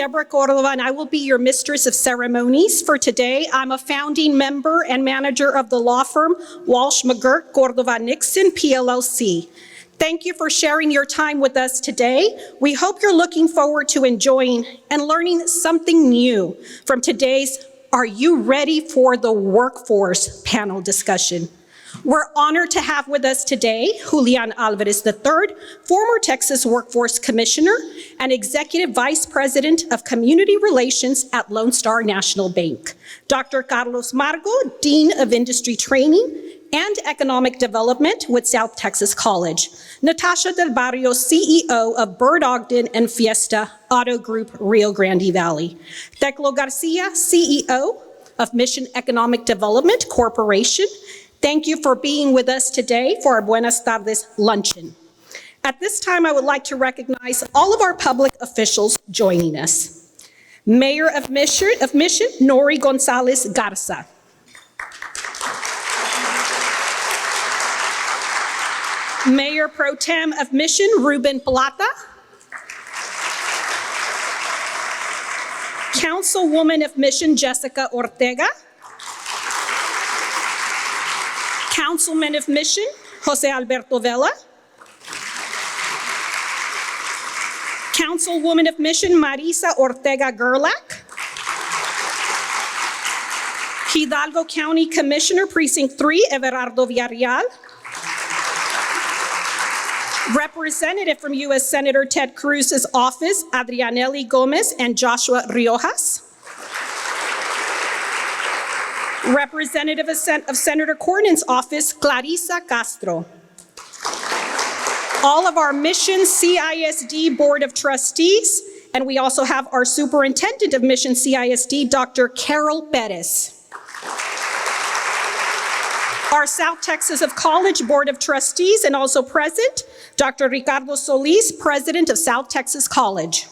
Deborah Cordova, and I will be your mistress of ceremonies for today. I'm a founding member and manager of the law firm Walsh McGurk Cordova Nixon, PLLC. Thank you for sharing your time with us today. We hope you're looking forward to enjoying and learning something new from today's Are You Ready for the Workforce panel discussion. We're honored to have with us today Julian Alvarez III, former Texas Workforce Commissioner and Executive Vice President of Community Relations at Lone Star National Bank, Dr. Carlos Margo, Dean of Industry Training and Economic Development with South Texas College, Natasha Del Barrio, CEO of Bert, Ogden, and Fiesta Auto Group, Rio Grande Valley, Teclo Garcia, CEO of Mission Economic Development Corporation. Thank you for being with us today for our Buenas Tardes Luncheon. At this time, I would like to recognize all of our public officials joining us. Mayor of Mission, Nori Gonzalez Garza. Mayor Pro Tem of Mission, Ruben Plata. Councilwoman of Mission, Jessica Ortega. Councilman of Mission, Jose Alberto Vela. Councilwoman of Mission, Marisa Ortega Gerlach. Hidalgo County Commissioner, Precinct 3, Everardo Villarreal. Representative from U.S. Senator Ted Cruz's office, Adrianelli Gomez and Joshua Riojas. Representative of Senator Cornyn's office, Clarissa Castro. All of our Mission CISD Board of Trustees, and we also have our Superintendent of Mission CISD, Dr. Carol Perez. Our South Texas of College Board of Trustees, and also present, Dr. Ricardo Solis, President of South Texas College.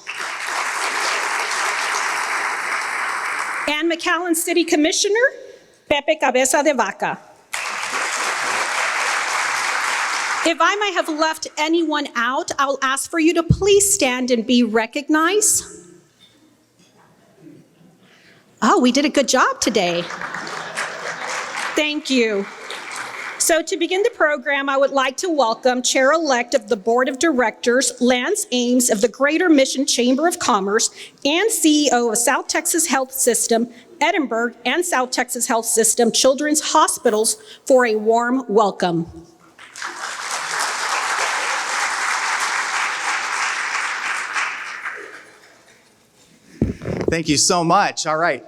And McAllen City Commissioner, Pepe Cabeza de Vaca. If I may have left anyone out, I'll ask for you to please stand and be recognized. Oh, we did a good job today. Thank you. So to begin the program, I would like to welcome Chair-elect of the Board of Directors, Lance Ames of the Greater Mission Chamber of Commerce and CEO of South Texas Health System, Edinburgh, and South Texas Health System Children's Hospitals for a warm welcome. Thank you so much. All right,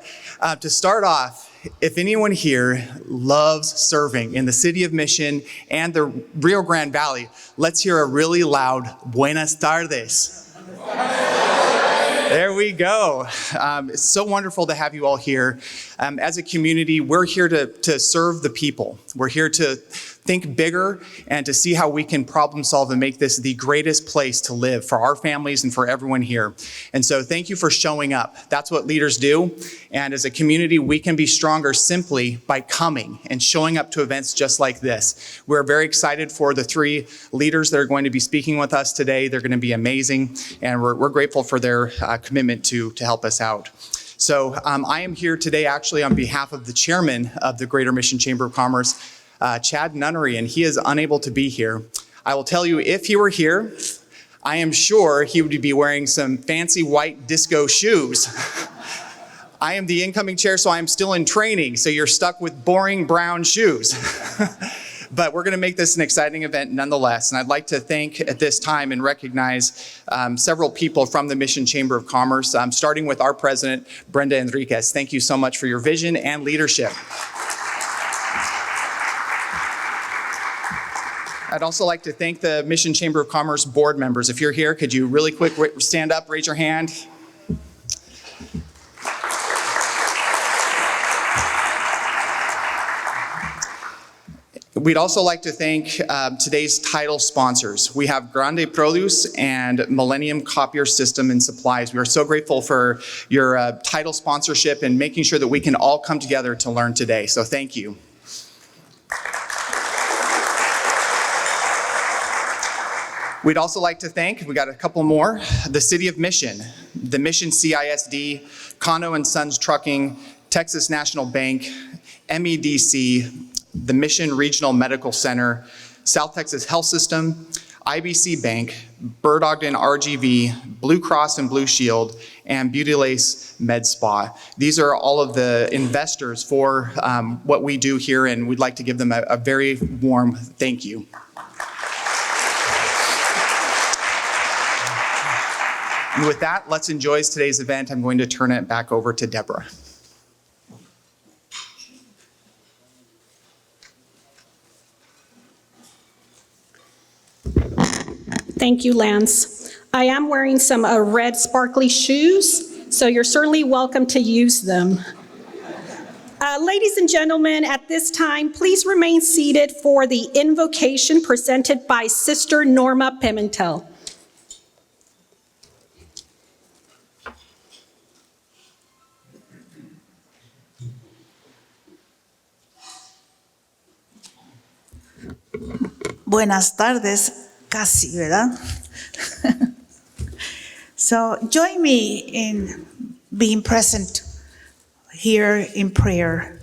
to start off, if anyone here loves serving in the city of Mission and the Rio Grande Valley, let's hear a really loud Buenas Tardes. There we go. It's so wonderful to have you all here. As a community, we're here to serve the people. We're here to think bigger and to see how we can problem solve and make this the greatest place to live for our families and for everyone here. And so thank you for showing up. That's what leaders do. And as a community, we can be stronger simply by coming and showing up to events just like this. We're very excited for the three leaders that are going to be speaking with us today. They're going to be amazing. And we're grateful for their commitment to help us out. So I am here today actually on behalf of the chairman of the Greater Mission Chamber of Commerce, Chad Nunnery, and he is unable to be here. I will tell you, if he were here, I am sure he would be wearing some fancy white disco shoes. I am the incoming chair, so I am still in training, so you're stuck with boring brown shoes. But we're going to make this an exciting event nonetheless. And I'd like to thank at this time and recognize several people from the Mission Chamber of Commerce, starting with our president, Brenda Enriquez. Thank you so much for your vision and leadership. I'd also like to thank the Mission Chamber of Commerce board members. If you're here, could you really quick stand up, raise your hand? We'd also like to thank today's title sponsors. We have Grande Produce and Millennium Copier System and Supplies. We are so grateful for your title sponsorship and making sure that we can all come together to learn today. So thank you. We'd also like to thank, we got a couple more, the City of Mission, the Mission CISD, Cano and Sons Trucking, Texas National Bank, MEDC, the Mission Regional Medical Center, South Texas Health System, IBC Bank, Bert Ogden RGV, Blue Cross and Blue Shield, and Beauty Lace Med Spa. These are all of the investors for what we do here, and we'd like to give them a very warm thank you. And with that, let's enjoy today's event. I'm going to turn it back over to Deborah. Thank you, Lance. I am wearing some red sparkly shoes, so you're certainly welcome to use them. Ladies and gentlemen, at this time, please remain seated for the invocation presented by Sister Norma Pimentel. Buenas tardes, casi, ¿verdad? So join me in being present here in prayer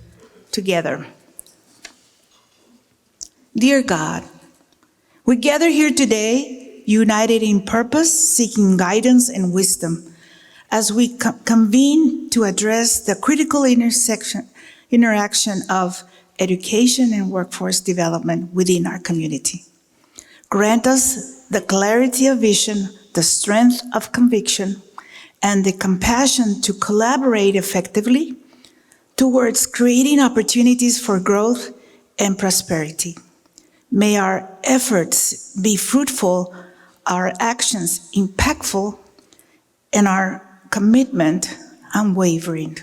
together. Dear God, we gather here today, united in purpose, seeking guidance and wisdom, as we convene to address the critical interaction of education and workforce development within our community. Grant us the clarity of vision, the strength of conviction, and the compassion to collaborate effectively towards creating opportunities for growth and prosperity. May our efforts be fruitful, our actions impactful, and our commitment unwavering.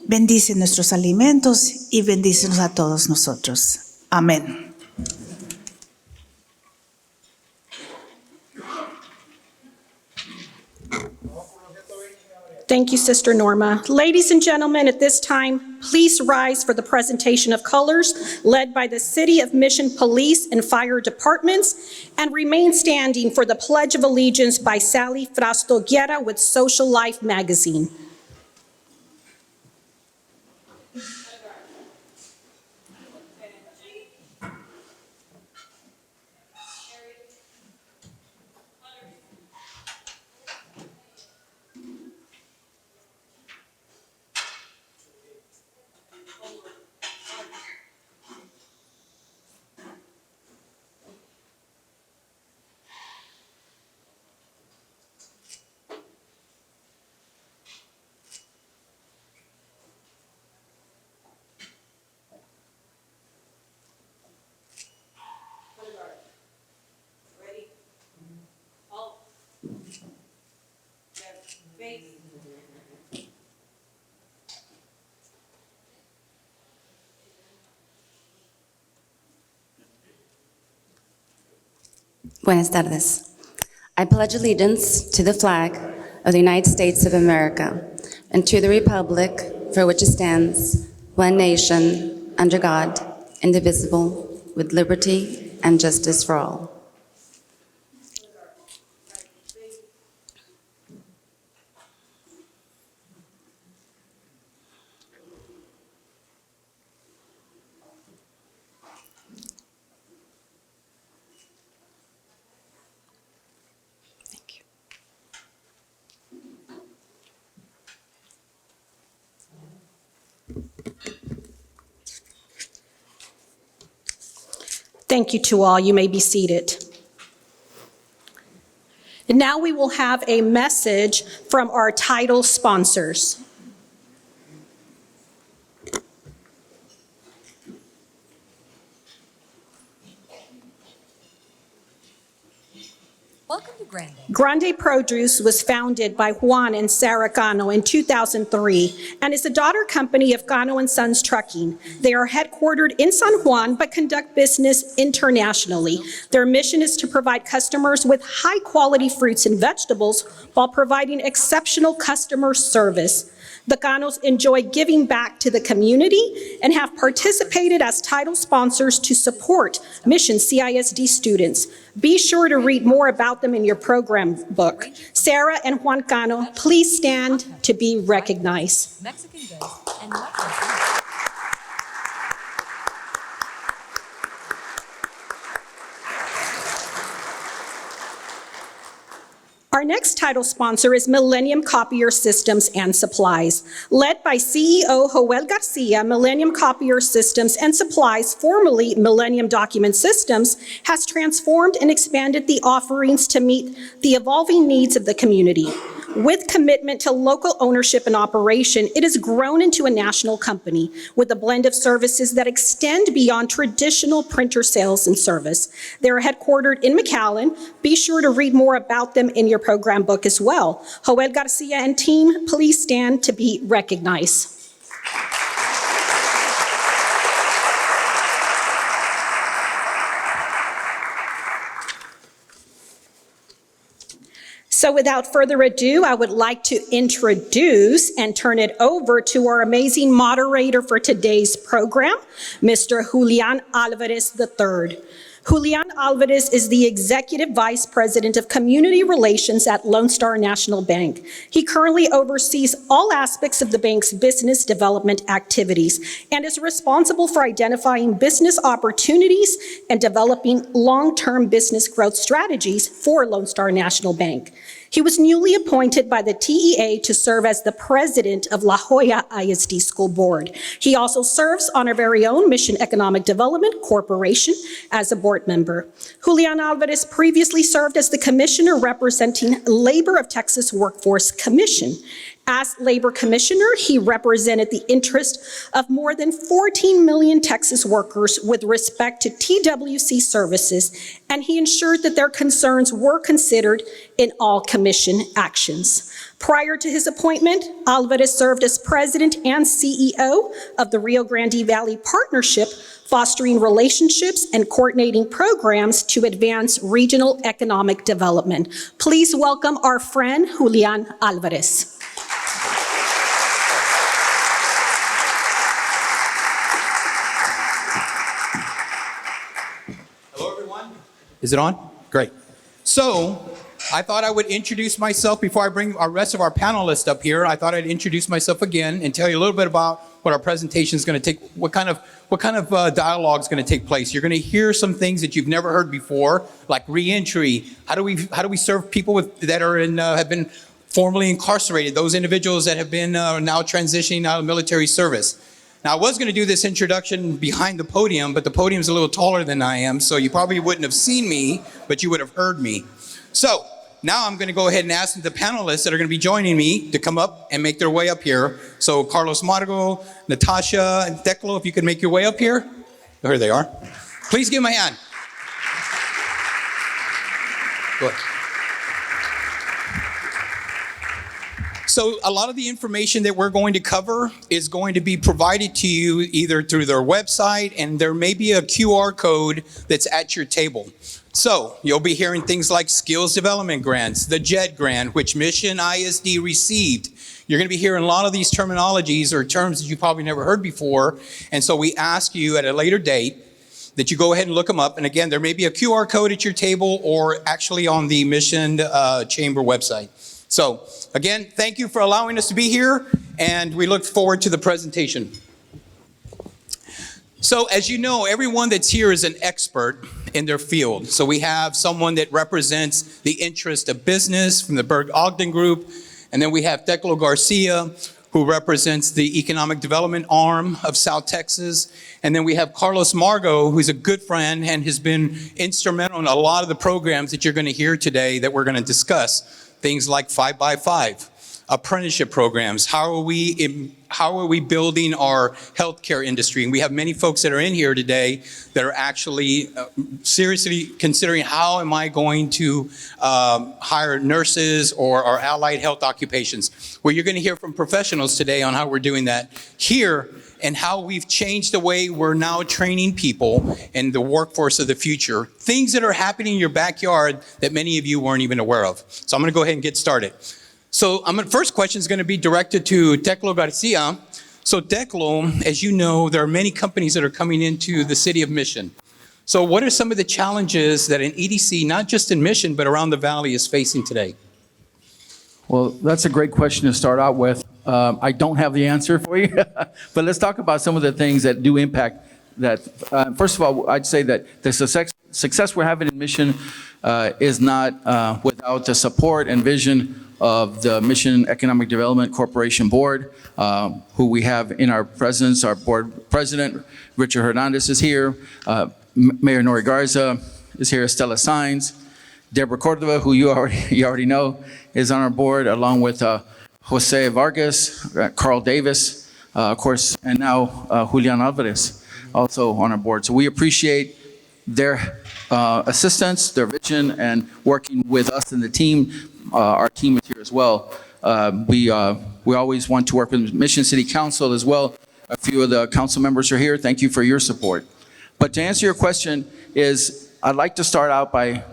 Bendice nuestros alimentos y bendícenos a todos nosotros. Amén. Thank you, Sister Norma. Ladies and gentlemen, at this time, please rise for the presentation of colors led by the City of Mission Police and Fire Departments, and remain standing for the Pledge of Allegiance by Sally Frasto Guerra with Social Life magazine. Buenas tardes. I pledge allegiance to the flag of the United States of America and to the republic for which it stands, one nation, under God, indivisible, with liberty and justice for all. Thank you to all. You may be seated. And now we will have a message from our title sponsors. Welcome Grande Produce was founded by Juan and Sarah Cano in 2003 and is a daughter company of Cano and Sons Trucking. They are headquartered in San Juan but conduct business internationally. Their mission is to provide customers with high-quality fruits and vegetables while providing exceptional customer service. The Canos enjoy giving back to the community and have participated as title sponsors to support Mission CISD students. Be sure to read more about them in your program book. Sarah and Juan Cano, please stand to be recognized. Mexican goods and much. Our next title sponsor is Millennium Copier Systems and Supplies. Led by CEO Joel Garcia, Millennium Copier Systems and Supplies, formerly Millennium Document Systems, has transformed and expanded the offerings to meet the evolving needs of the community. With commitment to local ownership and operation, it has grown into a national company with a blend of services that extend beyond traditional printer sales and service. They're headquartered in McAllen. Be sure to read more about them in your program book as well. Joel Garcia and team, please stand to be recognized. So without further ado, I would like to introduce and turn it over to our amazing moderator for today's program, Mr. Julian Alvarez III. Julian Alvarez is the Executive Vice President of Community Relations at Lone Star National Bank. He currently oversees all aspects of the bank's business development activities and is responsible for identifying business opportunities and developing long-term business growth strategies for Lone Star National Bank. He was newly appointed by the TEA to serve as the president of La Joya ISD School Board. He also serves on our very own Mission Economic Development Corporation as a board member. Julian Alvarez previously served as the commissioner representing Labor of Texas Workforce Commission. As Labor Commissioner, he represented the interest of more than 14 million Texas workers with respect to TWC services, and he ensured that their concerns were considered in all commission actions. Prior to his appointment, Alvarez served as president and CEO of the Rio Grande Valley Partnership, fostering relationships and coordinating programs to advance regional economic development. Please welcome our friend, Julian Alvarez. Is it on? Great. So I thought I would introduce myself before I bring our rest of our panelists up here. I thought I'd introduce myself again and tell you a little bit about what our presentation is going to take, what kind of dialogue is going to take place. You're going to hear some things that you've never heard before, like reentry. How do we serve people that are have been formerly incarcerated, those individuals that have been now transitioning out of military service. Now, I was going to do this introduction behind the podium, but the podium's a little taller than I am, so you probably wouldn't have seen me, but you would have heard me. So now I'm going to go ahead and ask the panelists that are going to be joining me to come up and make their way up here. So Carlos, Margo, Natasha, and Teclo, if you could make your way up here. Oh, here they are. Please give them a hand. Go ahead. So a lot of the information that we're going to cover is going to be provided to you either through their website, and there may be a QR code that's at your table. So you'll be hearing things like skills development grants, the JET grant, which Mission ISD received. You're going to be hearing a lot of these terminologies or terms that you probably never heard before. And so we ask you at a later date that you go ahead and look them up. And again, there may be a QR code at your table or actually on the Mission Chamber website. So again, thank you for allowing us to be here, and we look forward to the presentation. So as you know, everyone that's here is an expert in their field. So we have someone that represents the interest of business from the Bert Ogden Group, and then we have Teclo Garcia, who represents the economic development arm of South Texas. And then we have Carlos Margo, who's a good friend and has been instrumental in a lot of the programs that you're going to hear today that we're going to discuss. Things like 5x5, apprenticeship programs? How are we building our healthcare industry? And we have many folks that are in here today that are actually seriously considering, how am I going to hire nurses or allied health occupations? Well, you're going to hear from professionals today on how we're doing that here, and how we've changed the way we're now training people in the workforce of the future. Things that are happening in your backyard that many of you weren't even aware of. So I'm going to go ahead and get started. So first question is going to be directed to Teclo Garcia. So Teclo, as you know, there are many companies that are coming into the city of Mission. So what are some of the challenges that an EDC, not just in Mission, but around the valley, is facing today? Well, that's a great question to start out with. I don't have the answer for you, but let's talk about some of the things that do impact that. First of all, I'd say that the success we're having in Mission is not without the support and vision of the Mission Economic Development Corporation Board, who we have in our presence. Our board president, Richard Hernandez, is here. Mayor Nori Garza is here. Estela Saenz. Deborah Cordova, who you already know, is on our board, along with Jose Vargas, Carl Davis, of course, and now Julian Alvarez, also on our board. So we appreciate their assistance, their vision, and working with us and the team. Our team is here as well. We always want to work with Mission City Council as well. A few of the council members are here. Thank you for your support. But to answer your question I'd like to start out by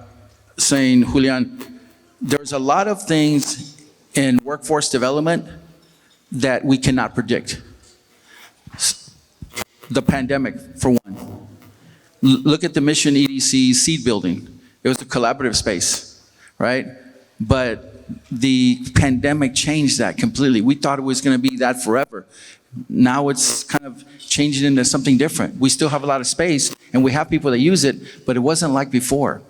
saying, Julian, there's a lot of things in workforce development that we cannot predict. The pandemic, for one. Look at the Mission EDC seed building. It was a collaborative space, right? But the pandemic changed that completely. We thought it was going to be that forever. Now it's kind of changing into something different. We still have a lot of space, and we have people that use it, but it wasn't like before.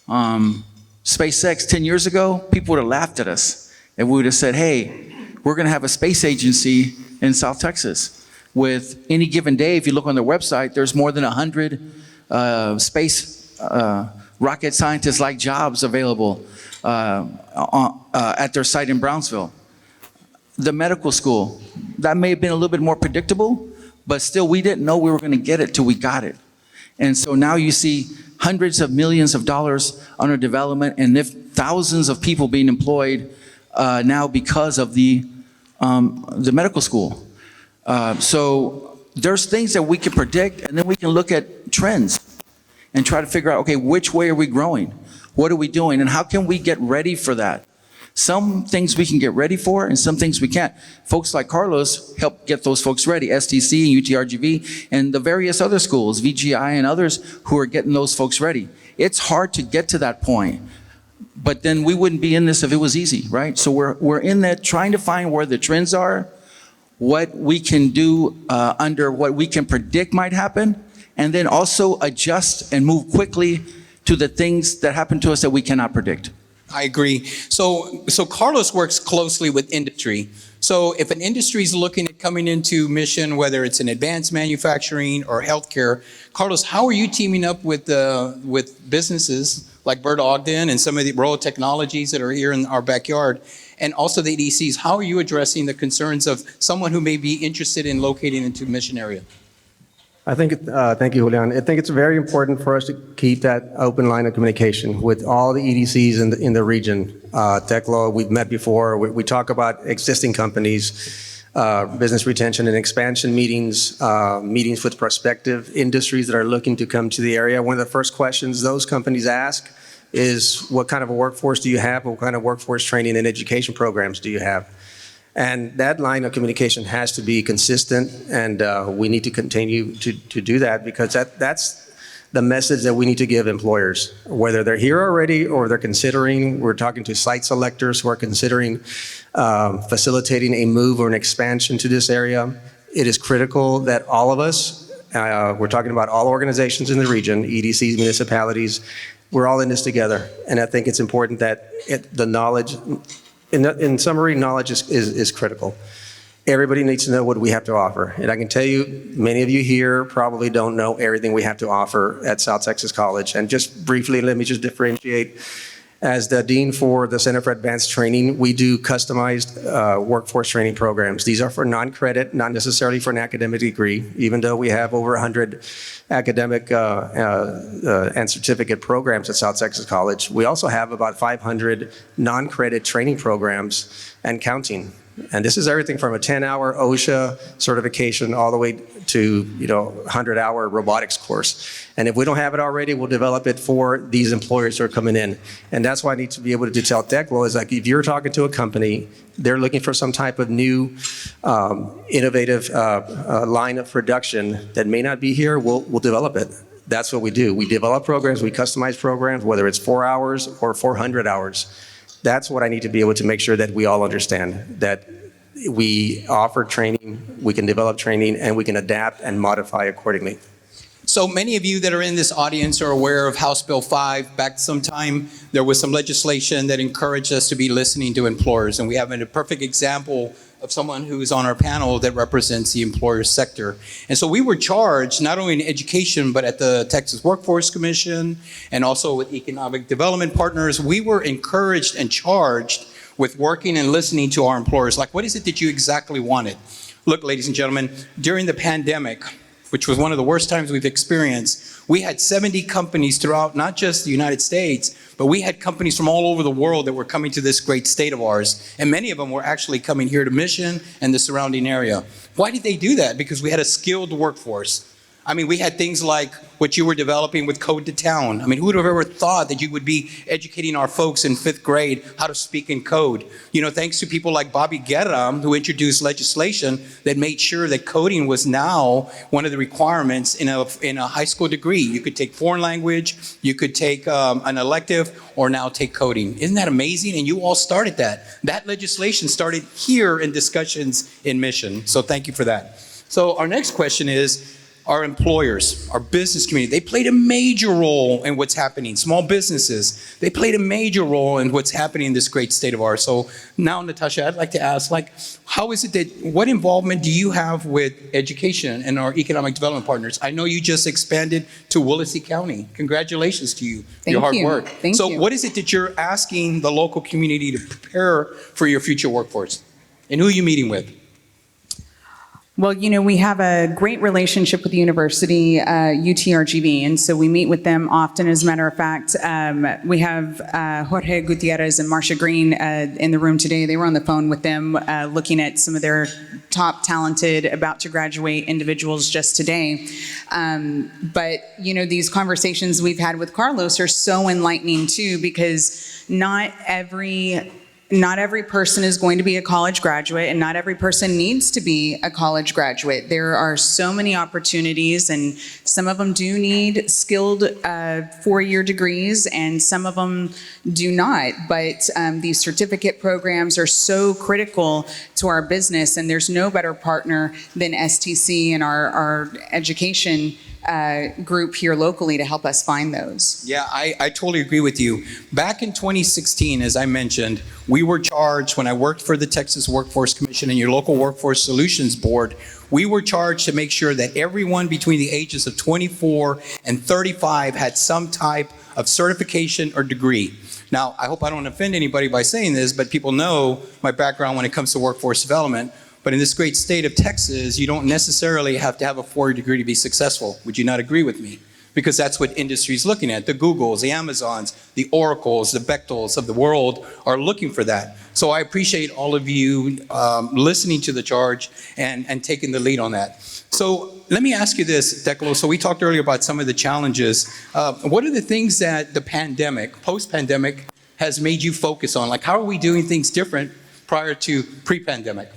SpaceX 10 years ago, people would have laughed at us, and we would have said, hey, we're going to have a space agency in South Texas. With any given day, if you look on their website, there's more than 100 space rocket scientist-like jobs available at their site in Brownsville. The medical school, that may have been a little bit more predictable, but still we didn't know we were going to get it till we got it. And so now you see hundreds of millions of dollars under development, and thousands of people being employed now because of the medical school. So there's things that we can predict, and then we can look at trends and try to figure out, okay, which way are we growing? What are we doing? And how can we get ready for that? Some things we can get ready for, and some things we can't. Folks like Carlos help get those folks ready, STC and UTRGV, and the various other schools, VGI and others, who are getting those folks ready. It's hard to get to that point, but then we wouldn't be in this if it was easy, right? So we're in that trying to find where the trends are, what we can do under what we can predict might happen, and then also adjust and move quickly to the things that happen to us that we cannot predict. I agree. So Carlos works closely with industry. So if an industry is looking at coming into Mission, whether it's in advanced manufacturing or healthcare, Carlos, how are you teaming up with businesses like Bert, Ogden, and some of the rural technologies that are here in our backyard, and also the EDCs? How are you addressing the concerns of someone who may be interested in locating into Mission area? I think, thank you, Julian. I think it's very important for us to keep that open line of communication with all the EDCs in the region. Teclo, we've met before. We talk about existing companies, business retention and expansion meetings, meetings with prospective industries that are looking to come to the area. One of the first questions those companies ask is, what kind of a workforce do you have? What kind of workforce training and education programs do you have? And that line of communication has to be consistent, and we need to continue to do that, because that's the message that we need to give employers, whether they're here already or they're considering. We're talking to site selectors who are considering facilitating a move or an expansion to this area. It is critical that all of us, we're talking about all organizations in the region, EDCs, municipalities, we're all in this together. And I think it's important that the knowledge, in summary, knowledge is critical. Everybody needs to know what we have to offer. And I can tell you, many of you here probably don't know everything we have to offer at South Texas College. And just briefly, let me just differentiate. As the dean for the Center for Advanced Training, we do customized workforce training programs. These are for non-credit, not necessarily for an academic degree, even though we have over 100 academic and certificate programs at South Texas College. We also have about 500 non-credit training programs and counting. And this is everything from a 10-hour OSHA certification all the way to, 100-hour robotics course. And if we don't have it already, we'll develop it for these employers who are coming in. And that's why I need to be able to tell Teclo is like, if you're talking to a company, they're looking for some type of new, innovative line of production that may not be here, we'll develop it. That's what we do. We develop programs, we customize programs, whether it's 4 hours or 400 hours. That's what I need to be able to make sure that we all understand, that we offer training, we can develop training, and we can adapt and modify accordingly. So many of you that are in this audience are aware of House Bill 5. Back sometime, there was some legislation that encouraged us to be listening to employers, and we have a perfect example of someone who is on our panel that represents the employer sector. And so we were charged, not only in education, but at the Texas Workforce Commission and also with economic development partners, we were encouraged and charged with working and listening to our employers. Like, what is it that you exactly wanted? Look, ladies and gentlemen, during the pandemic, which was one of the worst times we've experienced, we had 70 companies throughout, not just the United States, but we had companies from all over the world that were coming to this great state of ours. And many of them were actually coming here to Mission and the surrounding area. Why did they do that? Because we had a skilled workforce. I mean, we had things like what you were developing with Code to Town. I mean, who would have ever thought that you would be educating our folks in 5th grade how to speak in code? Thanks to people like Bobby Guerra, who introduced legislation that made sure that coding was now one of the requirements in a high school degree. You could take foreign language, you could take an elective, or now take coding. Isn't that amazing? And you all started that. That legislation started here in discussions in Mission. So thank you for that. So our next question is, our employers, our business community, they played a major role in what's happening. Small businesses, they played a major role in what's happening in this great state of ours. So now, Natasha, I'd like to ask, how is it what involvement do you have with education and our economic development partners? I know you just expanded to Willacy County. Congratulations to you, your hard work. Thank you. So what is it that you're asking the local community to prepare for your future workforce? And who are you meeting with? Well, we have a great relationship with the university, UTRGV, and so we meet with them often. As a matter of fact, we have Jorge Gutierrez and Marcia Green in the room today. They were on the phone with them looking at some of their top talented, about to graduate individuals just today. But, these conversations we've had with Carlos are so enlightening too, because not every person is going to be a college graduate, and not every person needs to be a college graduate. There are so many opportunities, and some of them do need skilled 4-year degrees, and some of them do not. But these certificate programs are so critical to our business, and there's no better partner than STC and our education group here locally to help us find those. Yeah, I totally agree with you. Back in 2016, as I mentioned, we were charged, when I worked for the Texas Workforce Commission and your local Workforce Solutions Board, we were charged to make sure that everyone between the ages of 24 and 35 had some type of certification or degree. Now, I hope I don't offend anybody by saying this, but people know my background when it comes to workforce development. But in this great state of Texas, you don't necessarily have to have a 4-year degree to be successful. Would you not agree with me? Because that's what industry is looking at. The Googles, the Amazons, the Oracles, the Bechtels of the world are looking for that. So I appreciate all of you listening to the charge and taking the lead on that. So let me ask you this, Teclo. So we talked earlier about some of the challenges. What are the things that the pandemic, post-pandemic, has made you focus on? Like, how are we doing things different prior to pre-pandemic?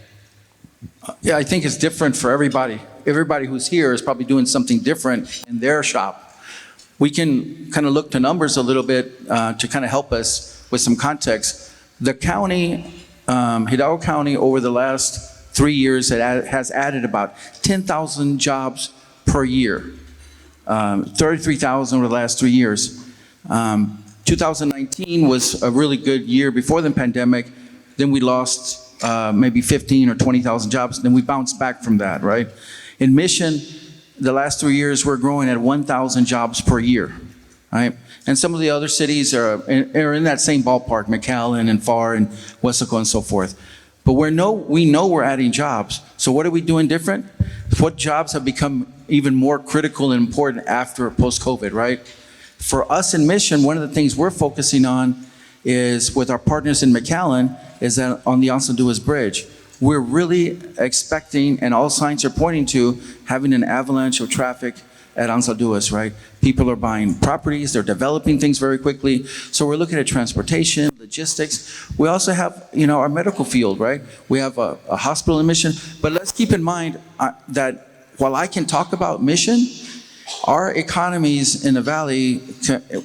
Yeah, I think it's different for everybody. Everybody who's here is probably doing something different in their shop. We can kind of look to numbers a little bit to kind of help us with some context. The county, Hidalgo County, over the last 3 years has added about 10,000 jobs per year, 33,000 over the last 3 years. 2019 was a really good year before the pandemic. Then we lost maybe 15 or 20,000 jobs, then we bounced back from that, right? In Mission, the last 3 years, we're growing at 1,000 jobs per year. right? And some of the other cities are in that same ballpark, McAllen and Pharr and Wesco and so forth. But we know we're adding jobs. So what are we doing different? What jobs have become even more critical and important after post-COVID, right? For us in Mission, one of the things we're focusing on is with our partners in McAllen is that on the Anza Duas Bridge, we're really expecting, and all signs are pointing to, having an avalanche of traffic at Anza Duas, right? People are buying properties, they're developing things very quickly. So we're looking at transportation, logistics. We also have, our medical field, right? We have a hospital in Mission. But let's keep in mind that while I can talk about Mission, our economies in the valley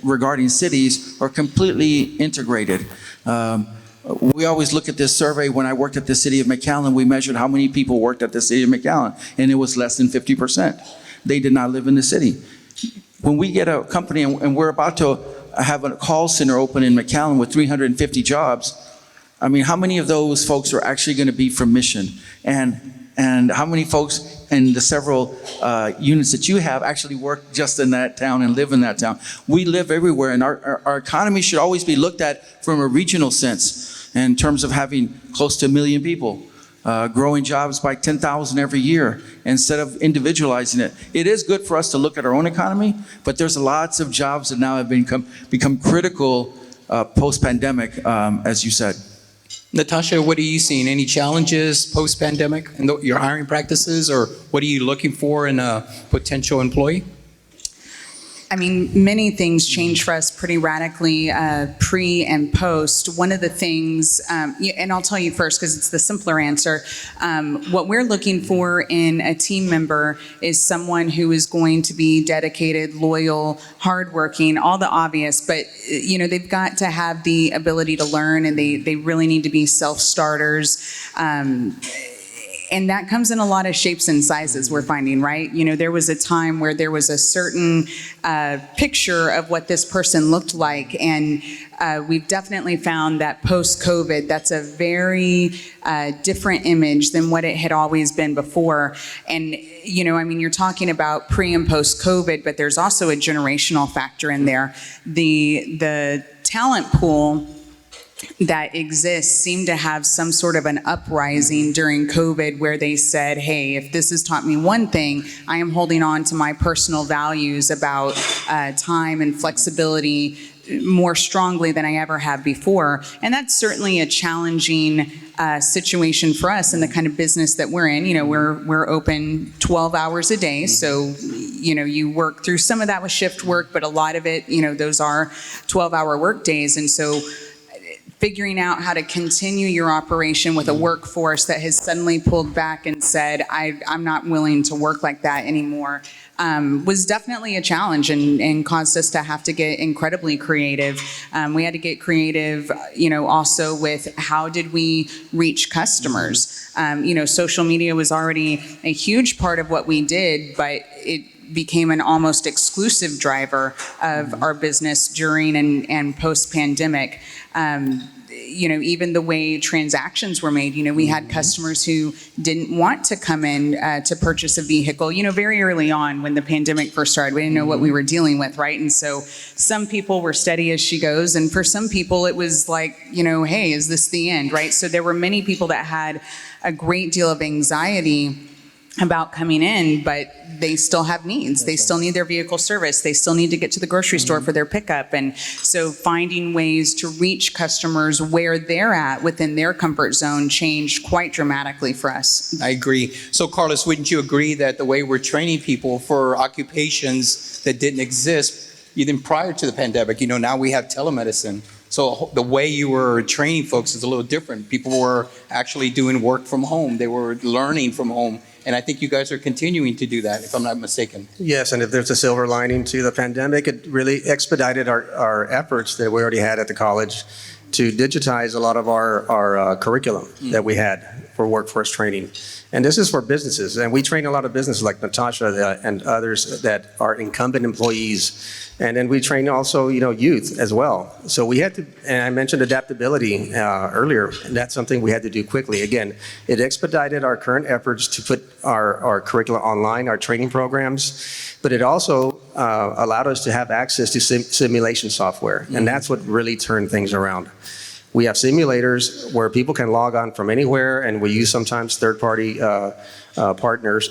regarding cities are completely integrated. We always look at this survey. When I worked at the city of McAllen, we measured how many people worked at the city of McAllen, and it was less than 50%. They did not live in the city. When we get a company, and we're about to have a call center open in McAllen with 350 jobs, I mean, how many of those folks are actually going to be from Mission? And how many folks in the several units that you have actually work just in that town and live in that town? We live everywhere, and our economy should always be looked at from a regional sense in terms of having close to 1 million people, growing jobs by 10,000 every year instead of individualizing it. It is good for us to look at our own economy, but there's lots of jobs that now have become critical post-pandemic, as you said. Natasha, what are you seeing? Any challenges post-pandemic in your hiring practices, or what are you looking for in a potential employee? I mean, many things changed for us pretty radically pre and post. One of the things, and I'll tell you first because it's the simpler answer, what we're looking for in a team member is someone who is going to be dedicated, loyal, hardworking, all the obvious, but they've got to have the ability to learn, and they really need to be self-starters. And that comes in a lot of shapes and sizes, we're finding, right? There was a time where there was a certain picture of what this person looked like, and we've definitely found that post-COVID, that's a very different image than what it had always been before. And, you're talking about pre and post-COVID, but there's also a generational factor in there. The talent pool that exists seem to have some sort of an uprising during COVID where they said, hey, if this has taught me one thing, I am holding on to my personal values about time and flexibility more strongly than I ever have before. And that's certainly a challenging situation for us in the kind of business that we're in. We're open 12 hours a day. So, you work through some of that with shift work, but a lot of it, those are 12-hour work days. And so figuring out how to continue your operation with a workforce that has suddenly pulled back and said, I'm not willing to work like that anymore, was definitely a challenge and caused us to have to get incredibly creative. We had to get creative, also with how did we reach customers? Social media was already a huge part of what we did, but it became an almost exclusive driver of our business during and post-pandemic. Even the way transactions were made, we had customers who didn't want to come in to purchase a vehicle, very early on when the pandemic first started. We didn't know what we were dealing with, right? And so some people were steady as she goes. And for some people, it was like, hey, is this the end, right? So there were many people that had a great deal of anxiety about coming in, but they still have needs. They still need their vehicle service. They still need to get to the grocery store for their pickup. And so finding ways to reach customers where they're at within their comfort zone changed quite dramatically for us. I agree. So Carlos, wouldn't you agree that the way we're training people for occupations that didn't exist even prior to the pandemic, now we have telemedicine. So the way you were training folks is a little different. People were actually doing work from home. They were learning from home. And I think you guys are continuing to do that, if I'm not mistaken. Yes, and if there's a silver lining to the pandemic, it really expedited our efforts that we already had at the college to digitize a lot of our curriculum that we had for workforce training. And this is for businesses. And we train a lot of businesses like Natasha and others that are incumbent employees. And then we train also, youth as well. So we had to, and I mentioned adaptability earlier, and that's something we had to do quickly. Again, it expedited our current efforts to put our curricula online, our training programs, but it also allowed us to have access to simulation software, and that's what really turned things around. We have simulators where people can log on from anywhere, and we use sometimes third-party partners,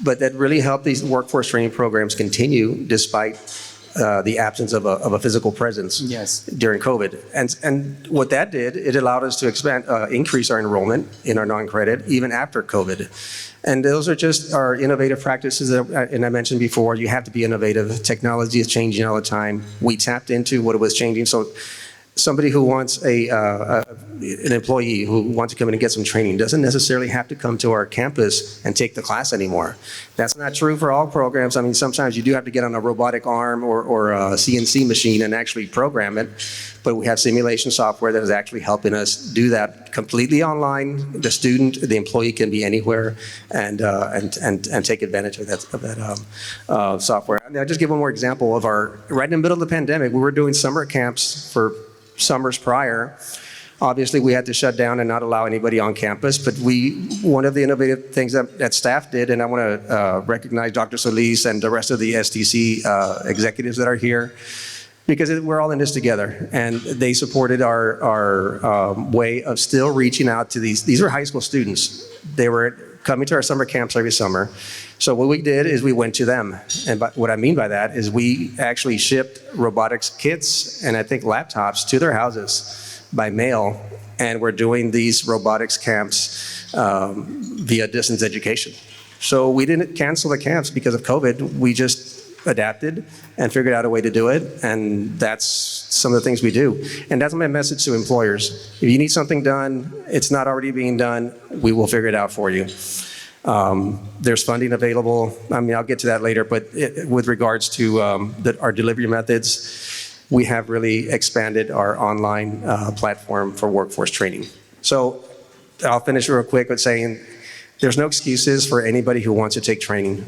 but that really helped these workforce training programs continue despite the absence of a physical presence during COVID. And what that did, it allowed us to increase our enrollment in our non-credit even after COVID. And those are just our innovative practices and I mentioned before, you have to be innovative. Technology is changing all the time. We tapped into what was changing. So somebody who wants an employee who wants to come in and get some training doesn't necessarily have to come to our campus and take the class anymore. That's not true for all programs. I mean, sometimes you do have to get on a robotic arm or a CNC machine and actually program it. But we have simulation software that is actually helping us do that completely online. The student, the employee can be anywhere and take advantage of that software. And I'll just give one more example of right in the middle of the pandemic, we were doing summer camps for summers prior. Obviously, we had to shut down and not allow anybody on campus, but one of the innovative things that staff did, and I want to recognize Dr. Solis and the rest of the STC executives that are here, because we're all in this together, and they supported our way of still reaching out to these are high school students. They were coming to our summer camps every summer. So what we did is we went to them. And what I mean by that is we actually shipped robotics kits and I think laptops to their houses by mail. And we're doing these robotics camps via distance education. So we didn't cancel the camps because of COVID. We just adapted and figured out a way to do it. And that's some of the things we do. And that's my message to employers. If you need something done, it's not already being done, we will figure it out for you. There's funding available. I mean, I'll get to that later, but with regards to our delivery methods, we have really expanded our online platform for workforce training. So I'll finish real quick with saying there's no excuses for anybody who wants to take training.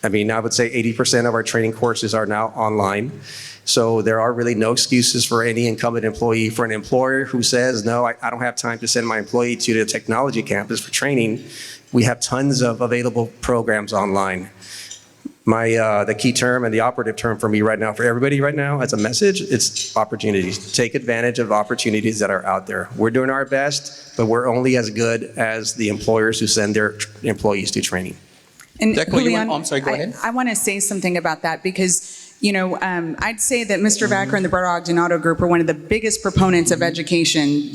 I mean, I would say 80% of our training courses are now online. So there are really no excuses for any incumbent employee. For an employer who says, no, I don't have time to send my employee to the technology campus for training, we have tons of available programs online. The key term and the operative term for me right now, for everybody right now, as a message, it's opportunities. Take advantage of opportunities that are out there. We're doing our best, but we're only as good as the employers who send their employees to training. And Teclo, Julian, I'm sorry, go ahead. I want to say something about that because, I'd say that Mr. Vacker and the Bert Ogden Auto Group are one of the biggest proponents of education,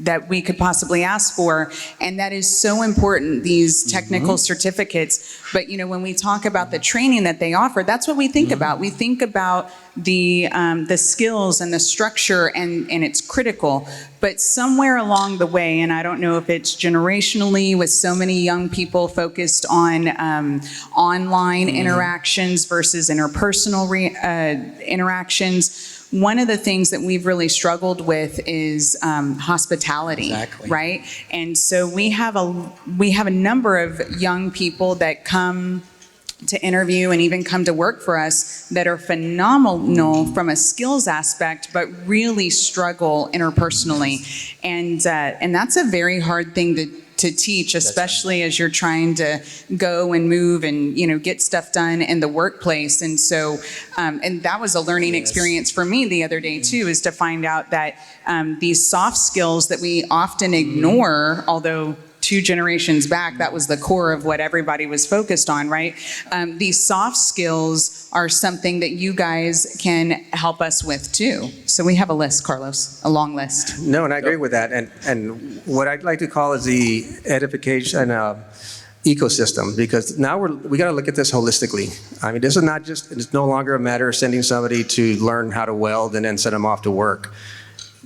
that we could possibly ask for, and that is so important, these technical certificates. But when we talk about the training that they offer, that's what we think about. We think about the skills and the structure, and it's critical. But somewhere along the way, and I don't know if it's generationally with so many young people focused on online interactions versus interpersonal interactions, one of the things that we've really struggled with is hospitality, right? And so we have a number of young people that come to interview and even come to work for us that are phenomenal from a skills aspect, but really struggle interpersonally, and that's a very hard thing to teach, especially as you're trying to go and move and get stuff done in the workplace. And so and that was a learning experience for me the other day too, is to find out that these soft skills that we often ignore, although 2 generations back, that was the core of what everybody was focused on, right? These soft skills are something that you guys can help us with too. So we have a list, Carlos, a long list. No, and I agree with that. And what I'd like to call is the edification ecosystem, because now we got to look at this holistically. I mean, this is not just, it's no longer a matter of sending somebody to learn how to weld and then send them off to work.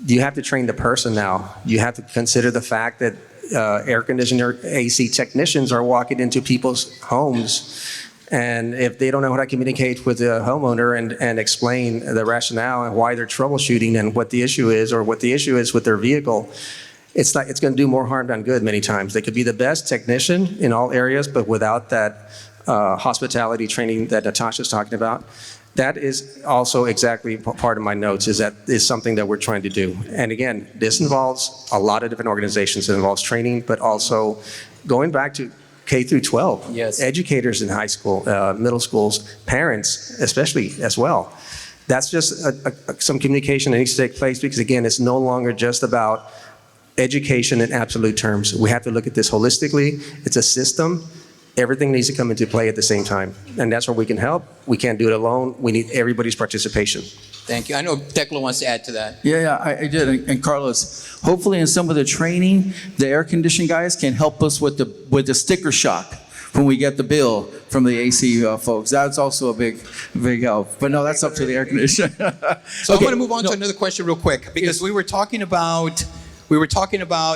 You have to train the person now. You have to consider the fact that air conditioner AC technicians are walking into people's homes, and if they don't know how to communicate with the homeowner and explain the rationale and why they're troubleshooting and what the issue is, or what the issue is with their vehicle, it's going to do more harm than good many times. They could be the best technician in all areas, but without that hospitality training that Natasha's talking about, that is also exactly part of my notes, is something that we're trying to do. And again, this involves a lot of different organizations. It involves training, but also going back to K through 12. Yes. Educators in high school, middle schools, parents especially as well. That's just some communication that needs to take place because, again, it's no longer just about education in absolute terms. We have to look at this holistically. It's a system. Everything needs to come into play at the same time. And that's where we can help. We can't do it alone. We need everybody's participation. Thank you. I know Teclo wants to add to that. Yeah, I did. And Carlos, hopefully in some of the training, the air conditioning guys can help us with the sticker shock when we get the bill from the AC folks. That's also a big help. But no, that's up to the air conditioner. So I'm going to move on to another question real quick because we were talking about,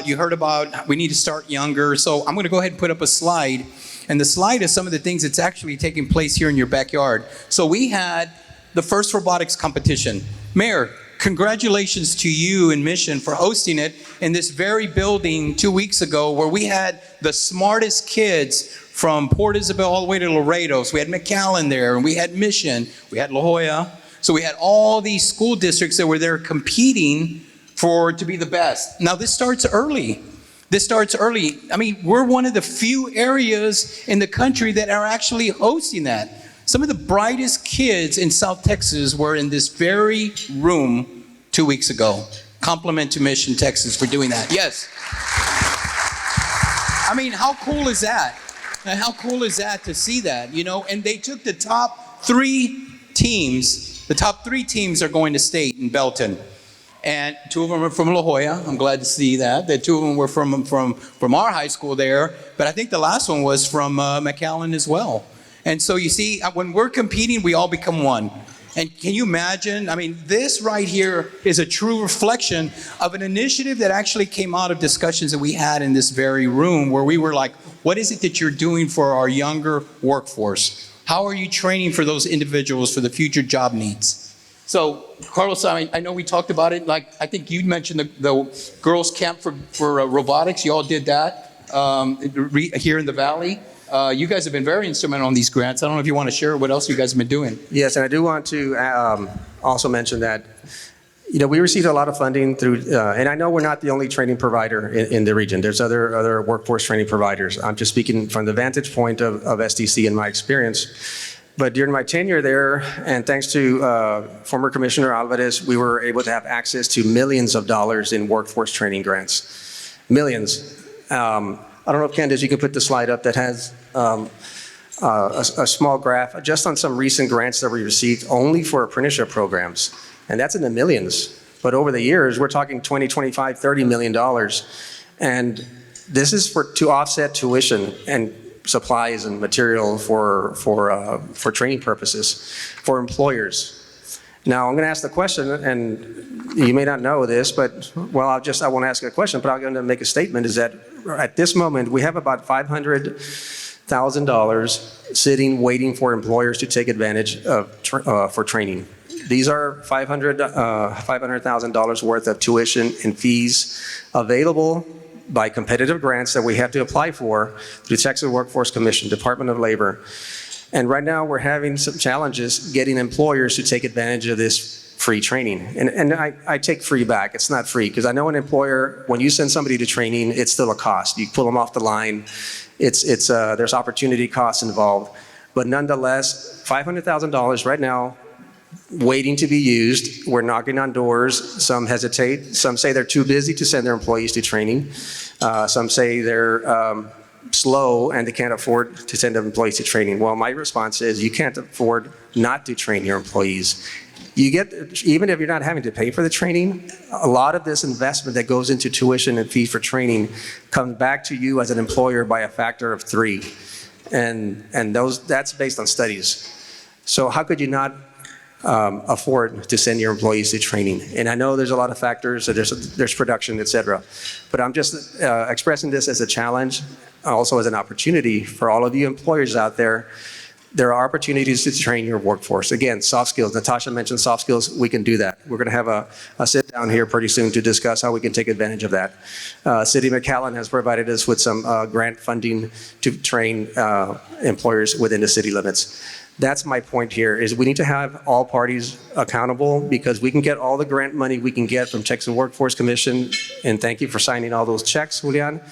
you heard about, we need to start younger. So I'm going to go ahead and put up a slide. And the slide is some of the things that's actually taking place here in your backyard. So we had the first robotics competition. Mayor, congratulations to you and Mission for hosting it in this very building 2 weeks ago where we had the smartest kids from Port Isabel all the way to Laredo. So we had McAllen there, and we had Mission, we had La Jolla. So we had all these school districts that were there competing to be the best. Now this starts early. I mean, we're one of the few areas in the country that are actually hosting that. Some of the brightest kids in South Texas were in this very room 2 weeks ago. Compliment to Mission, Texas for doing that. Yes. I mean, how cool is that? And how cool is that to see that, you know? And they took the top 3 teams. The top 3 teams are going to state in Belton. And 2 of them are from La Jolla. I'm glad to see that. The 2 of them were from our high school there. But I think the last one was from McAllen as well. And so you see, when we're competing, we all become one. And can you imagine? I mean, this right here is a true reflection of an initiative that actually came out of discussions that we had in this very room where we were like, what is it that you're doing for our younger workforce? How are you training for those individuals for the future job needs? So, Carlos, I know we talked about it. Like, I think you mentioned the girls' camp for robotics. You all did that here in the Valley. You guys have been very instrumental on these grants. I don't know if you want to share what else you guys have been doing. Yes, and I do want to also mention that, you know, we received a lot of funding through, and I know we're not the only training provider in the region. There's other workforce training providers. I'm just speaking from the vantage point of STC and my experience. But during my tenure there, and thanks to former Commissioner Alvarez, we were able to have access to millions of dollars in workforce training grants. Millions. I don't know if, Candace, you can put the slide up that has a small graph just on some recent grants that we received only for apprenticeship programs. And that's in the millions. But over the years, we're talking 20, 25, $30 million. And this is to offset tuition and supplies and material for training purposes for employers. Now, I'm going to ask the question, and you may not know this, but, well, I won't ask a question, but I'm going to make a statement, is that at this moment, we have about $500,000 sitting, waiting for employers to take advantage of for training. These are $500,000 worth of tuition and fees available by competitive grants that we have to apply for through Texas Workforce Commission, Department of Labor. And right now, we're having some challenges getting employers to take advantage of this free training. And I take free back. It's not free, because I know an employer, when you send somebody to training, it's still a cost. You pull them off the line. There's opportunity costs involved. But nonetheless, $500,000 right now, waiting to be used. We're knocking on doors. Some hesitate. Some say they're too busy to send their employees to training. Some say they're slow and they can't afford to send their employees to training. Well, my response is you can't afford not to train your employees. Even if you're not having to pay for the training, a lot of this investment that goes into tuition and fees for training comes back to you as an employer by a factor of 3. And that's based on studies. So how could you not afford to send your employees to training? And I know there's a lot of factors, there's production, et cetera. But I'm just expressing this as a challenge, also as an opportunity for all of you employers out there. There are opportunities to train your workforce. Again, soft skills. Natasha mentioned soft skills. We can do that. We're going to have a sit down here pretty soon to discuss how we can take advantage of that. City of McAllen has provided us with some grant funding to train employers within the city limits. That's my point here, is we need to have all parties accountable, because we can get all the grant money we can get from Texas Workforce Commission, and thank you for signing all those checks, Julian.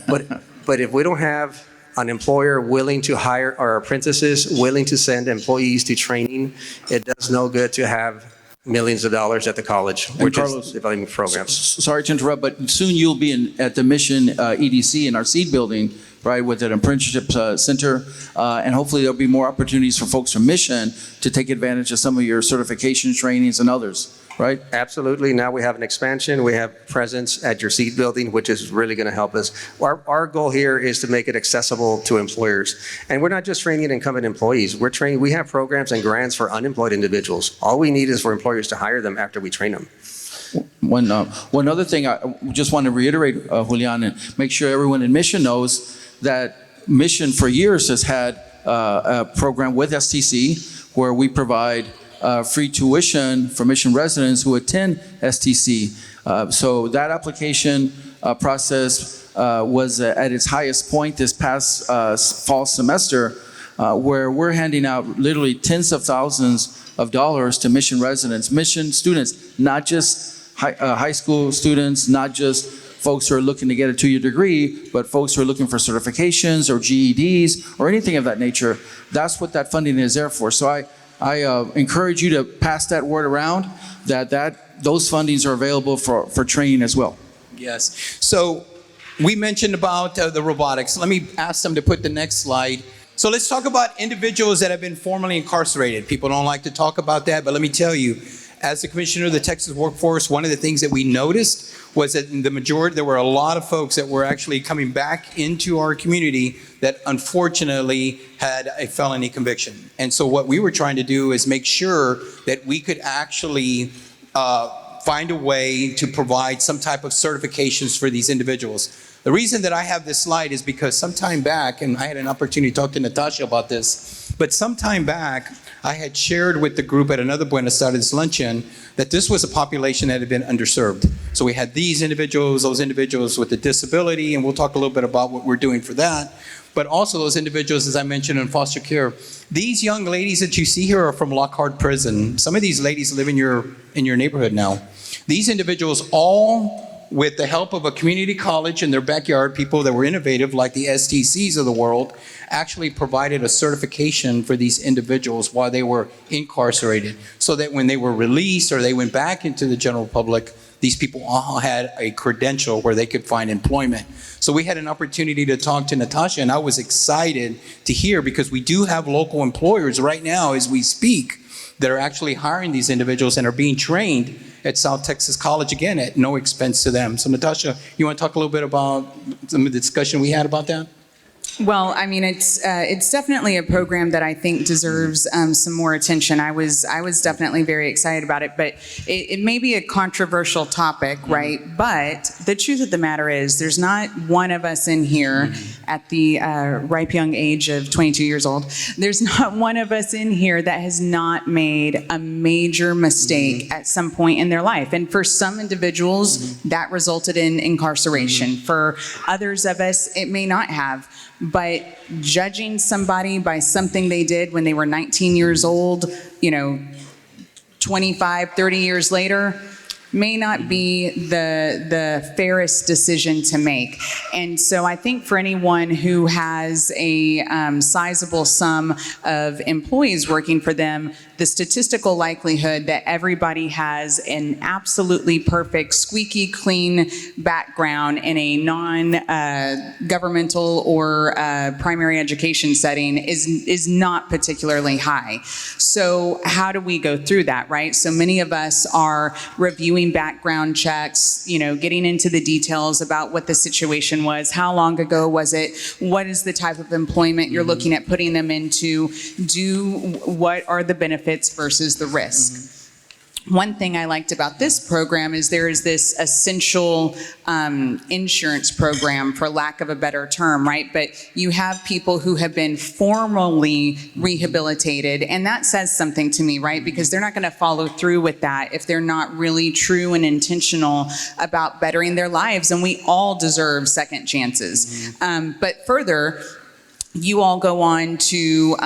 But if we don't have an employer willing to hire our apprentices, willing to send employees to training, it does no good to have millions of dollars at the college. We're Carlos, just developing programs. Sorry to interrupt, but soon you'll be at the Mission EDC in our seed building, right, with an apprenticeship center, and hopefully there'll be more opportunities for folks from Mission to take advantage of some of your certification trainings and others, right? Absolutely. Now we have an expansion. We have presence at your seed building, which is really going to help us. Our goal here is to make it accessible to employers. And we're not just training incumbent employees. We have programs and grants for unemployed individuals. All we need is for employers to hire them after we train them. One other thing I just want to reiterate, Julian, and make sure everyone in Mission knows that Mission for years has had a program with STC where we provide free tuition for Mission residents who attend STC. So that application process was at its highest point this past fall semester, where we're handing out literally tens of thousands of dollars to Mission residents, Mission students, not just high school students, not just folks who are looking to get a 2-year degree, but folks who are looking for certifications or GEDs or anything of that nature. That's what that funding is there for. So I encourage you to pass that word around that those fundings are available for training as well. Yes. So we mentioned about the robotics. Let me ask them to put the next slide. So let's talk about individuals that have been formerly incarcerated. People don't like to talk about that, but let me tell you, as the commissioner of the Texas workforce, one of the things that we noticed was that there were a lot of folks that were actually coming back into our community that unfortunately had a felony conviction. And so what we were trying to do is make sure that we could actually find a way to provide some type of certifications for these individuals. The reason that I have this slide is because sometime back, and I had an opportunity to talk to Natasha about this, but sometime back, I had shared with the group at another Buenas Tardes Luncheon that this was a population that had been underserved. So we had these individuals, those individuals with a disability, and we'll talk a little bit about what we're doing for that, but also those individuals, as I mentioned, in foster care. These young ladies that you see here are from Lockhart Prison. Some of these ladies live in your neighborhood now. These individuals, all with the help of a community college in their backyard, people that were innovative like the STCs of the world, actually provided a certification for these individuals while they were incarcerated, so that when they were released or they went back into the general public, these people all had a credential where they could find employment. So we had an opportunity to talk to Natasha, and I was excited to hear, because we do have local employers right now as we speak that are actually hiring these individuals and are being trained at South Texas College, again, at no expense to them. So Natasha, you want to talk a little bit about some of the discussion we had about that? Well, I mean, it's definitely a program that I think deserves some more attention. I was definitely very excited about it, but it may be a controversial topic, right? But the truth of the matter is, there's not one of us in here at the ripe young age of 22 years old. There's not one of us in here that has not made a major mistake at some point in their life. And for some individuals, that resulted in incarceration. For others of us, it may not have. But judging somebody by something they did when they were 19 years old, 25, 30 years later, may not be the fairest decision to make. And so I think for anyone who has a sizable sum of employees working for them, the statistical likelihood that everybody has an absolutely perfect, squeaky clean background in a non-governmental or primary education setting is not particularly high. So how do we go through that, right? So many of us are reviewing background checks, getting into the details about what the situation was, how long ago was it, what is the type of employment you're looking at putting them into, what are the benefits versus the risk. One thing I liked about this program is there is this essential insurance program, for lack of a better term, right? But you have people who have been formally rehabilitated, and that says something to me, right? Because they're not going to follow through with that if they're not really true and intentional about bettering their lives, and we all deserve second chances. But further, you all go on to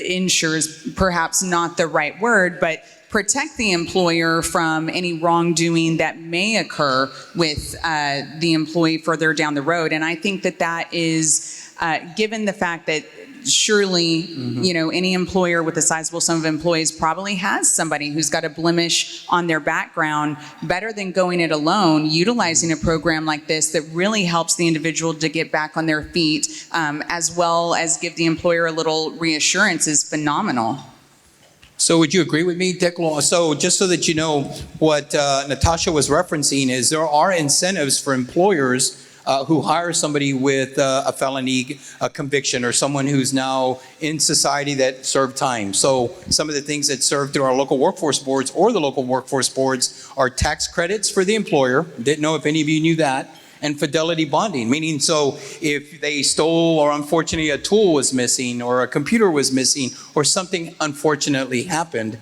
ensure is perhaps not the right word, but protect the employer from any wrongdoing that may occur with the employee further down the road. And I think that is given the fact that surely, any employer with a sizable sum of employees probably has somebody who's got a blemish on their background, better than going it alone, utilizing a program like this that really helps the individual to get back on their feet, as well as give the employer a little reassurance is phenomenal. So would you agree with me, Teclo? So just so that you know, what Natasha was referencing is there are incentives for employers who hire somebody with a felony conviction or someone who's now in society that served time. So some of the things that serve through our local workforce boards or the local workforce boards are tax credits for the employer. Didn't know if any of you knew that. And fidelity bonding, meaning so if they stole or unfortunately a tool was missing or a computer was missing or something unfortunately happened,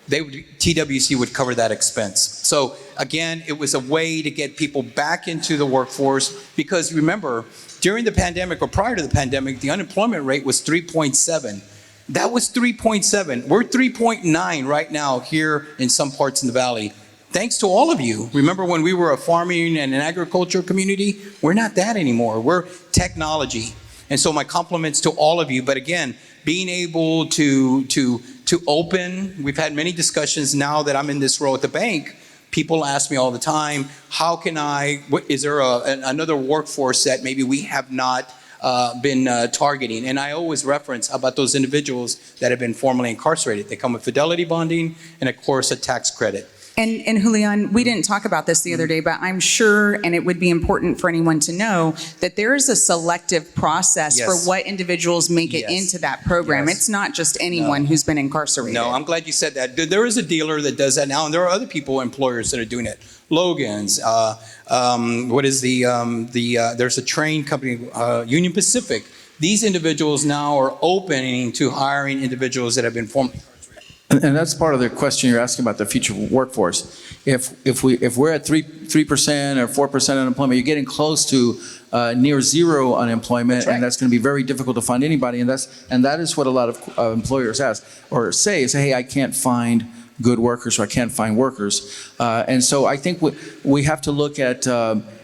TWC would cover that expense. So again, it was a way to get people back into the workforce because remember, during the pandemic or prior to the pandemic, the unemployment rate was 3.7. That was 3.7. We're 3.9 right now here in some parts in the valley. Thanks to all of you. Remember when we were a farming and an agriculture community? We're not that anymore. We're technology. And so my compliments to all of you. But again, being able to open, we've had many discussions now that I'm in this role at the bank. People ask me all the time, how can is there another workforce that maybe we have not been targeting? And I always reference about those individuals that have been formerly incarcerated. They come with fidelity bonding and of course a tax credit. And Julian, we didn't talk about this the other day, but I'm sure, and it would be important for anyone to know, that there is a selective process for what individuals make it into that program. It's not just anyone who's been incarcerated. No, I'm glad you said that. There is a dealer that does that now, and there are other employers that are doing it. Logan's, there's a train company, Union Pacific. These individuals now are opening to hiring individuals that have been formerly incarcerated. And that's part of the question you're asking about the future workforce. If we're at 3% or 4% unemployment, you're getting close to near zero unemployment, and that's going to be very difficult to find anybody. And that is what a lot of employers ask or say is, hey, I can't find good workers or I can't find workers. And so I think we have to look at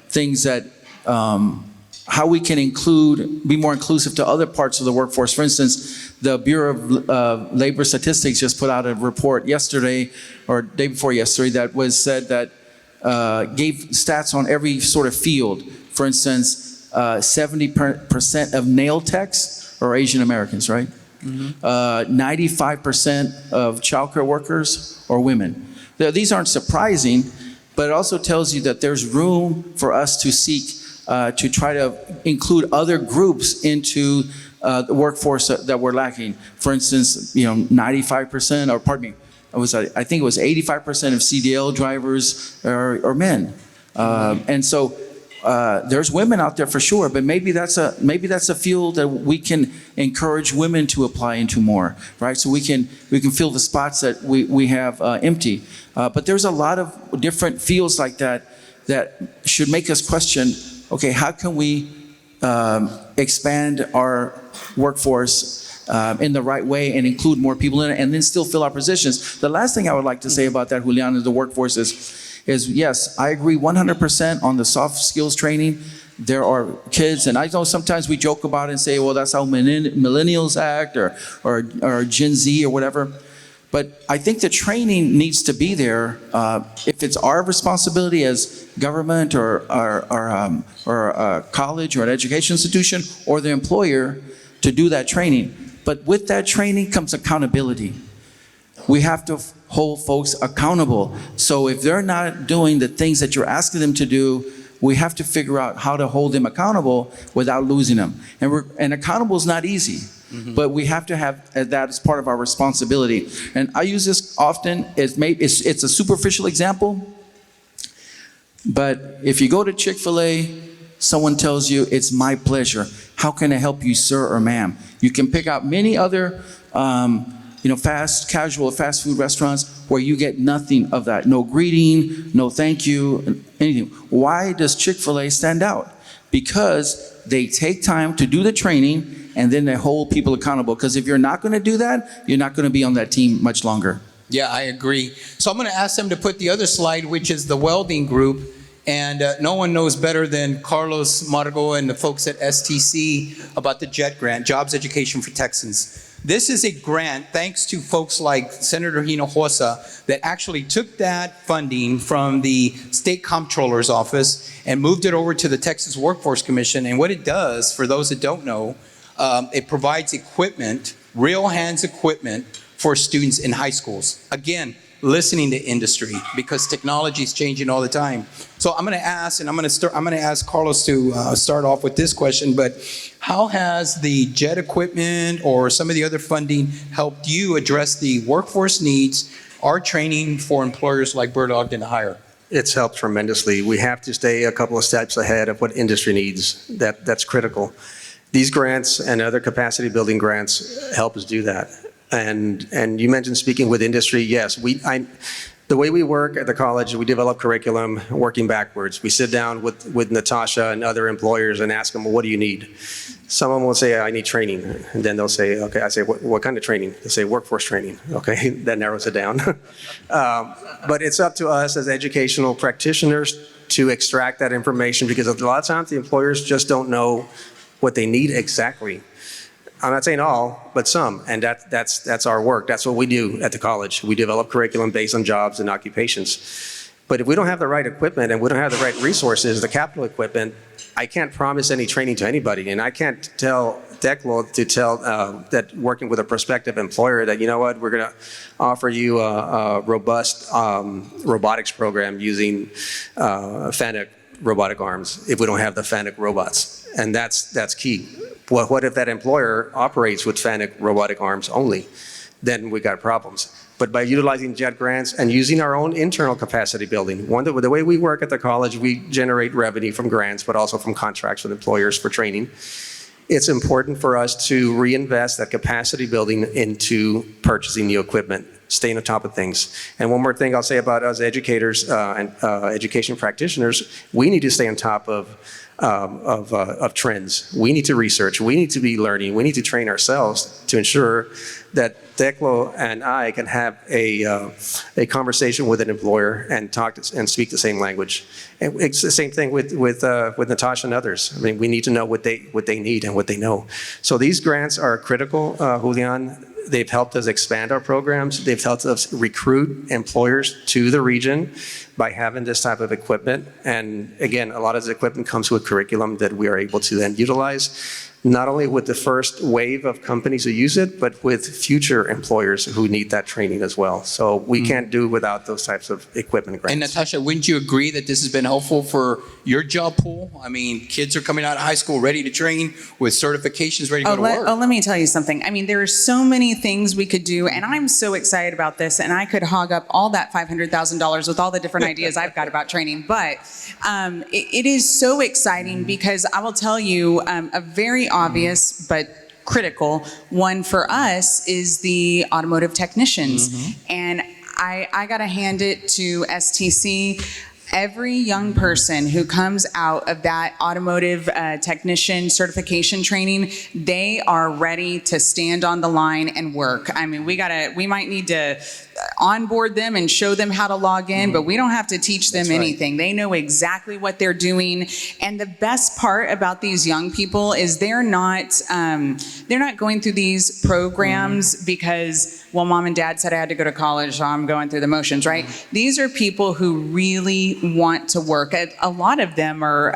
things that how we can be more inclusive to other parts of the workforce. For instance, the Bureau of Labor Statistics just put out a report yesterday or day before yesterday that said that gave stats on every sort of field. For instance, 70% of nail techs are Asian Americans, right? 95% of childcare workers are women. Now, these aren't surprising, but it also tells you that there's room for us to seek to try to include other groups into the workforce that we're lacking. For instance, 95%, or pardon me, I think it was 85% of CDL drivers are men. And so there's women out there for sure, but maybe that's a field that we can encourage women to apply into more, right? So we can fill the spots that we have empty. But there's a lot of different fields like that should make us question, okay, how can we expand our workforce in the right way and include more people in it and then still fill our positions? The last thing I would like to say about that, Julian, is the workforce is yes, I agree 100% on the soft skills training. There are kids, and I know sometimes we joke about it and say, well, that's how millennials act or Gen Z or whatever. But I think the training needs to be there if it's our responsibility as government or a college or an education institution or the employer to do that training. But with that training comes accountability. We have to hold folks accountable. So if they're not doing the things that you're asking them to do, we have to figure out how to hold them accountable without losing them. And accountable is not easy. But we have to have that as part of our responsibility. And I use this often. It's a superficial example. But if you go to Chick-fil-A, someone tells you, it's my pleasure. How can I help you, sir or ma'am? You can pick out many other fast food restaurants where you get nothing of that. No greeting, no thank you, anything. Why does Chick-fil-A stand out? Because they take time to do the training and then they hold people accountable. Because if you're not going to do that, you're not going to be on that team much longer. Yeah, I agree. So I'm going to ask them to put the other slide, which is the welding group. And no one knows better than Carlos, Margo, and the folks at STC about the JET grant, Jobs Education for Texans. This is a grant, thanks to folks like Senator Hinojosa, that actually took that funding from the State Comptroller's Office and moved it over to the Texas Workforce Commission. And what it does, for those that don't know, it provides equipment, real hands equipment for students in high schools. Again, listening to industry, because technology is changing all the time. So I'm going to ask, and I'm going to ask Carlos to start off with this question, but how has the JET equipment or some of the other funding helped you address the workforce needs or training for employers like Bert, Ogden to hire? It's helped tremendously. We have to stay a couple of steps ahead of what industry needs. That's critical. These grants and other capacity building grants help us do that. And you mentioned speaking with industry. Yes, the way we work at the college, we develop curriculum working backwards. We sit down with Natasha and other employers and ask them, well, what do you need? Some of them will say, I need training. And then they'll say, okay, I say, what kind of training? They say, workforce training. Okay, that narrows it down. But it's up to us as educational practitioners to extract that information, because a lot of times the employers just don't know what they need exactly. I'm not saying all, but some, and that's our work. That's what we do at the college. We develop curriculum based on jobs and occupations. But if we don't have the right equipment and we don't have the right resources, the capital equipment, I can't promise any training to anybody, and I can't tell Teclo to tell that working with a prospective employer that, you know what, we're going to offer you a robust robotics program using FANUC robotic arms if we don't have the FANUC robots, and that's key. Well, what if that employer operates with FANUC robotic arms only? Then we got problems. But by utilizing JET grants and using our own internal capacity building, the way we work at the college, we generate revenue from grants, but also from contracts with employers for training. It's important for us to reinvest that capacity building into purchasing new equipment, staying on top of things. And one more thing I'll say about us educators and education practitioners, we need to stay on top of trends. We need to research. We need to be learning. We need to train ourselves to ensure that Teclo and I can have a conversation with an employer and and speak the same language. And it's the same thing with Natasha and others. I mean, we need to know what they need and what they know. So these grants are critical, Julian. They've helped us expand our programs. They've helped us recruit employers to the region by having this type of equipment. And again, a lot of this equipment comes with curriculum that we are able to then utilize, not only with the first wave of companies who use it, but with future employers who need that training as well. So we can't do without those types of equipment grants. And Natasha, wouldn't you agree that this has been helpful for your job pool? I mean, kids are coming out of high school ready to train with certifications ready to go to work. Let me tell you something. I mean, there are so many things we could do, and I'm so excited about this, and I could hog up all that $500,000 with all the different ideas I've got about training. But it is so exciting because I will tell you a very obvious but critical one for us is the automotive technicians. And I got to hand it to STC. Every young person who comes out of that automotive technician certification training, they are ready to stand on the line and work. I mean, we might need to onboard them and show them how to log in, but we don't have to teach them anything. They know exactly what they're doing. And the best part about these young people is they're not going through these programs because, well, mom and dad said I had to go to college, so I'm going through the motions, right? These are people who really want to work. A lot of them are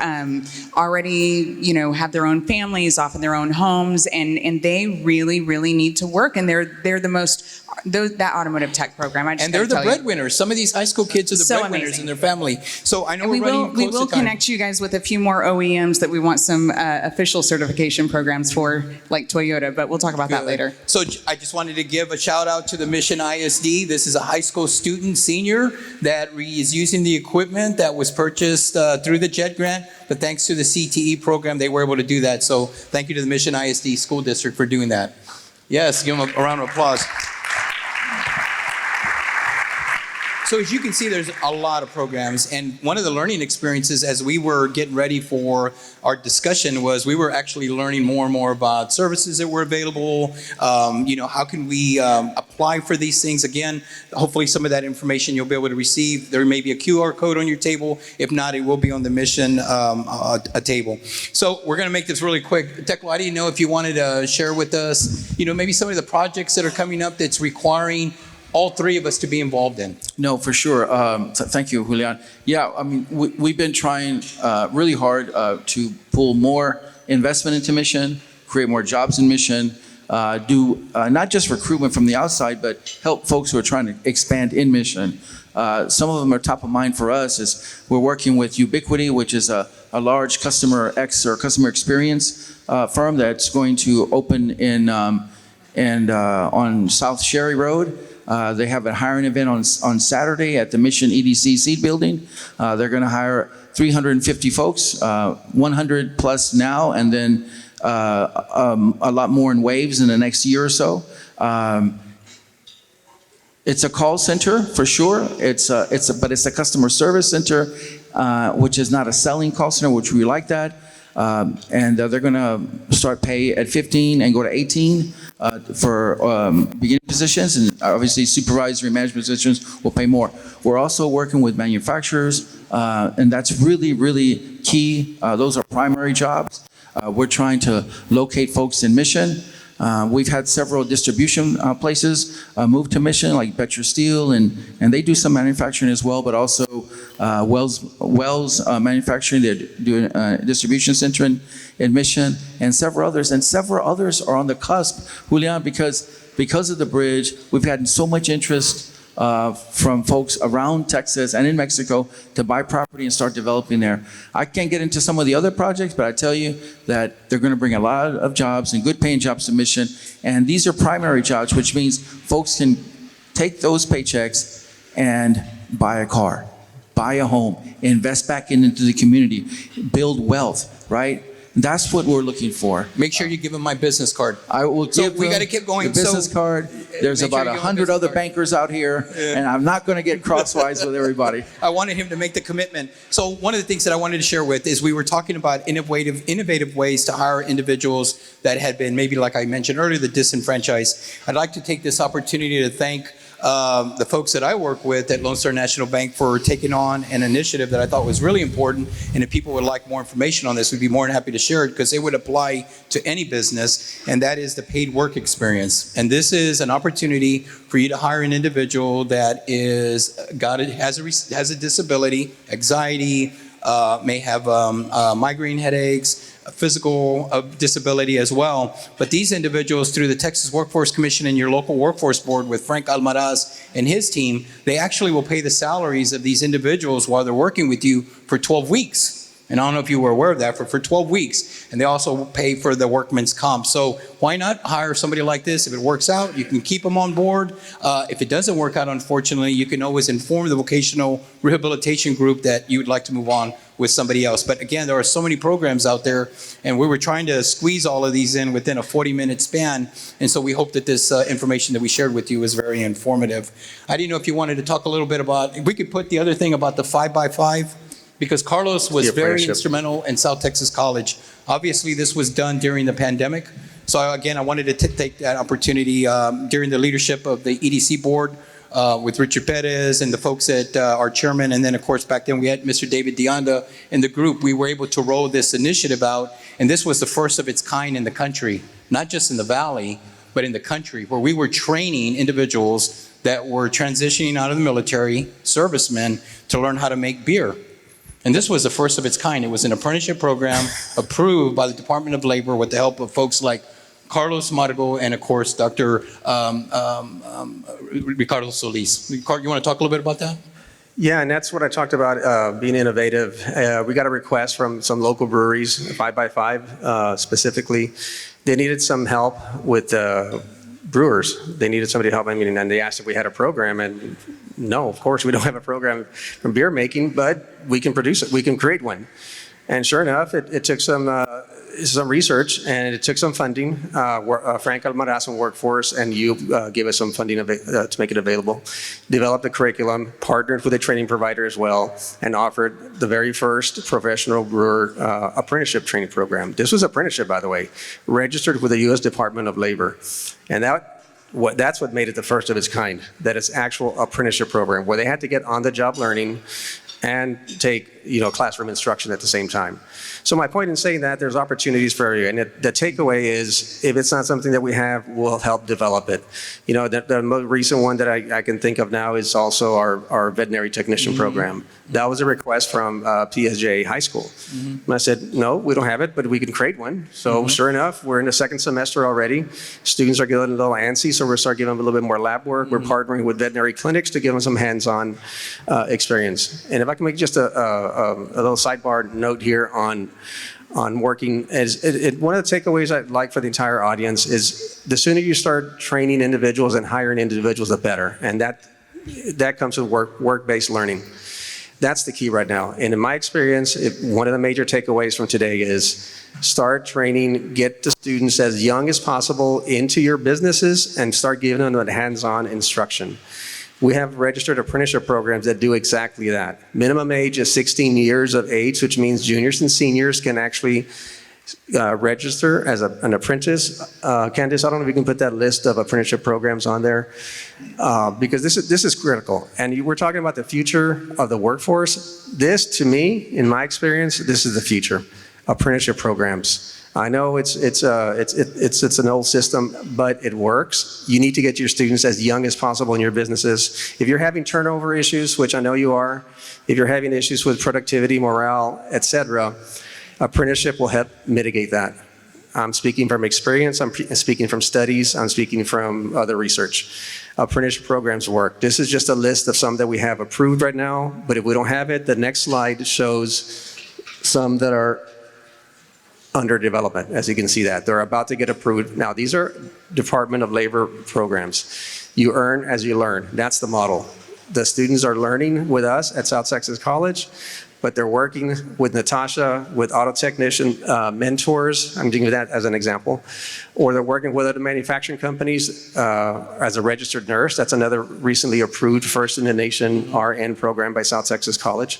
already, have their own families off in their own homes, and they really, really need to work. And they're the most, that automotive tech program. And they're the breadwinners. Some of these high school kids are the breadwinners in their family. So I know we're running close to time. We will connect you guys with a few more OEMs that we want some official certification programs for, like Toyota, but we'll talk about that later. So I just wanted to give a shout out to the Mission ISD. This is a high school student, senior, that is using the equipment that was purchased through the JET grant, but thanks to the CTE program, they were able to do that. So thank you to the Mission ISD School District for doing that. Yes, give them a round of applause. So as you can see, there's a lot of programs, and one of the learning experiences as we were getting ready for our discussion was we were actually learning more and more about services that were available. How can we apply for these things? Again, hopefully some of that information you'll be able to receive. There may be a QR code on your table. If not, it will be on the mission a table. So we're going to make this really quick. Teclo, I didn't know if you wanted to share with us, maybe some of the projects that are coming up that's requiring all three of us to be involved in. No, for sure. Thank you, Julian. Yeah, I mean, we've been trying really hard to pull more investment into mission, create more jobs in mission, do not just recruitment from the outside, but help folks who are trying to expand in mission. Some of them are top of mind for us is we're working with Ubiquity, which is a large customer experience firm that's going to open on South Sherry Road. They have a hiring event on Saturday at the Mission EDC Seed Building. They're going to hire 350 folks, 100 plus now, and then a lot more in waves in the next year or so. It's a call center for sure. But it's a customer service center, which is not a selling call center, which we like that. And they're going to start pay at 15 and go to 18 for beginning positions, and obviously supervisory management positions will pay more. We're also working with manufacturers, and that's really, really key. Those are primary jobs. We're trying to locate folks in mission. We've had several distribution places move to mission, like Betcher Steel, and they do some manufacturing as well, but also Wells Manufacturing, they're doing a distribution center in Mission, and several others. And several others are on the cusp, Julian, because of the bridge. We've had so much interest from folks around Texas and in Mexico to buy property and start developing there. I can't get into some of the other projects, but I tell you that they're going to bring a lot of jobs and good paying jobs to Mission. And these are primary jobs, which means folks can take those paychecks and buy a car, buy a home, invest back into the community, build wealth, right? That's what we're looking for. Make sure you give them my business card. I will give we them got to keep going. the business card. There's Make sure about you give them 100 a other business card. bankers out here, and I'm not going to get crosswise with everybody. I wanted him to make the commitment. So one of the things that I wanted to share with is we were talking about innovative ways to hire individuals that had been maybe, like I mentioned earlier, the disenfranchised. I'd like to take this opportunity to thank the folks that I work with at Lone Star National Bank for taking on an initiative that I thought was really important. And if people would like more information on this, we'd be more than happy to share it because it would apply to any business. And that is the paid work experience. And this is an opportunity for you to hire an individual that has a disability, anxiety, may have migraine headaches, physical disability as well. But these individuals, through the Texas Workforce Commission and your local workforce board with Frank Almaraz and his team, they actually will pay the salaries of these individuals while they're working with you for 12 weeks. And I don't know if you were aware of that, for 12 weeks. And they also pay for the workman's comp. So why not hire somebody like this? If it works out, you can keep them on board. If it doesn't work out, unfortunately, you can always inform the vocational rehabilitation group that you would like to move on with somebody else. But again, there are so many programs out there, and we were trying to squeeze all of these in within a 40-minute span. And so we hope that this information that we shared with you is very informative. I didn't know if you wanted to talk a little bit about, we could put the other thing about the 5x5, because Carlos was very instrumental in South Texas College. Obviously, this was done during the pandemic. So again, I wanted to take that opportunity during the leadership of the EDC board with Richard Perez and the folks at our chairman. And then, of course, back then we had Mr. David Deonda in the group. We were able to roll this initiative out. And this was the first of its kind in the country, not just in the Valley, but in the country, where we were training individuals that were transitioning out of the military, servicemen, to learn how to make beer. And this was the first of its kind. It was an apprenticeship program approved by the Department of Labor with the help of folks like Carlos Margo and, of course, Dr. Ricardo Solis. Ricardo, you want to talk a little bit about that? Yeah, and that's what I talked about, being innovative. We got a request from some local breweries, 5x5 specifically. They needed some help with brewers. They needed somebody to help. And they asked if we had a program, and no, of course we don't have a program for beer making, but we can produce it. We can create one. And sure enough, it took some some research, and it took some funding. Frank Almaraz from Workforce and you gave us some funding to make it available. Developed the curriculum, partnered with a training provider as well, and offered the very first professional brewer apprenticeship training program. This was apprenticeship, by the way, registered with the U.S. Department of Labor. And that's what made it the first of its kind, that it's actual apprenticeship program where they had to get on-the-job learning and take, classroom instruction at the same time. So my point in saying that, there's opportunities for you. And the takeaway is, if it's not something that we have, we'll help develop it. The most recent one that I can think of now is also our veterinary technician program. That was a request from PSJ High School. And I said, no, we don't have it, but we can create one. So sure enough, we're in the second semester already. Students are getting a little antsy, so we're start giving them a little bit more lab work. We're partnering with veterinary clinics to give them some hands-on experience. And if I can make just a little sidebar note here on working, one of the takeaways I'd like for the entire audience is the sooner you start training individuals and hiring individuals, the better. And that comes with work-based learning. That's the key right now. And in my experience, one of the major takeaways from today is start training, get the students as young as possible into your businesses and start giving them that hands-on instruction. We have registered apprenticeship programs that do exactly that. Minimum age is 16 years of age, which means juniors and seniors can actually register as an apprentice. Candice, I don't know if you can put that list of apprenticeship programs on there, because this is critical. And we're talking about the future of the workforce. This, to me, in my experience, this is the future. Apprenticeship programs. I know it's an old system, but it works. You need to get your students as young as possible in your businesses. If you're having turnover issues, which I know you are, if you're having issues with productivity, morale, etc., apprenticeship will help mitigate that. I'm speaking from experience, I'm speaking from studies, I'm speaking from other research. Apprenticeship programs work. This is just a list of some that we have approved right now, but if we don't have it, the next slide shows some that are under development, as you can see that. They're about to get approved. Now, these are Department of Labor programs. You earn as you learn. That's the model. The students are learning with us at South Texas College, but they're working with Natasha, with auto technician mentors, I'm giving that as an example, or they're working with other manufacturing companies as a registered nurse. That's another recently approved first in the nation RN program by South Texas College.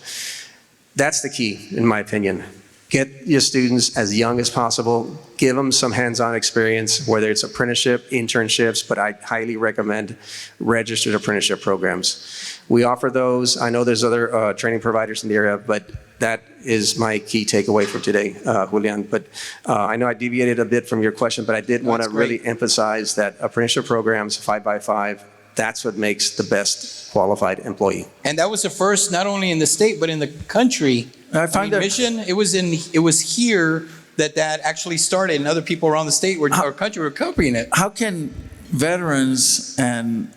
That's the key, in my opinion. Get your students as young as possible, give them some hands-on experience, whether it's apprenticeship, internships, but I highly recommend registered apprenticeship programs. We offer those. I know there's other training providers in the area, but that is my key takeaway for today, Julian. But I know I deviated a bit from your question, but I did want to really emphasize that apprenticeship programs, 5x5, that's what makes the best qualified employee. And that was the first, not only in the state, but in the country. I find that Mission, it was here that actually started, and other people around the state or country were copying it. how can veterans and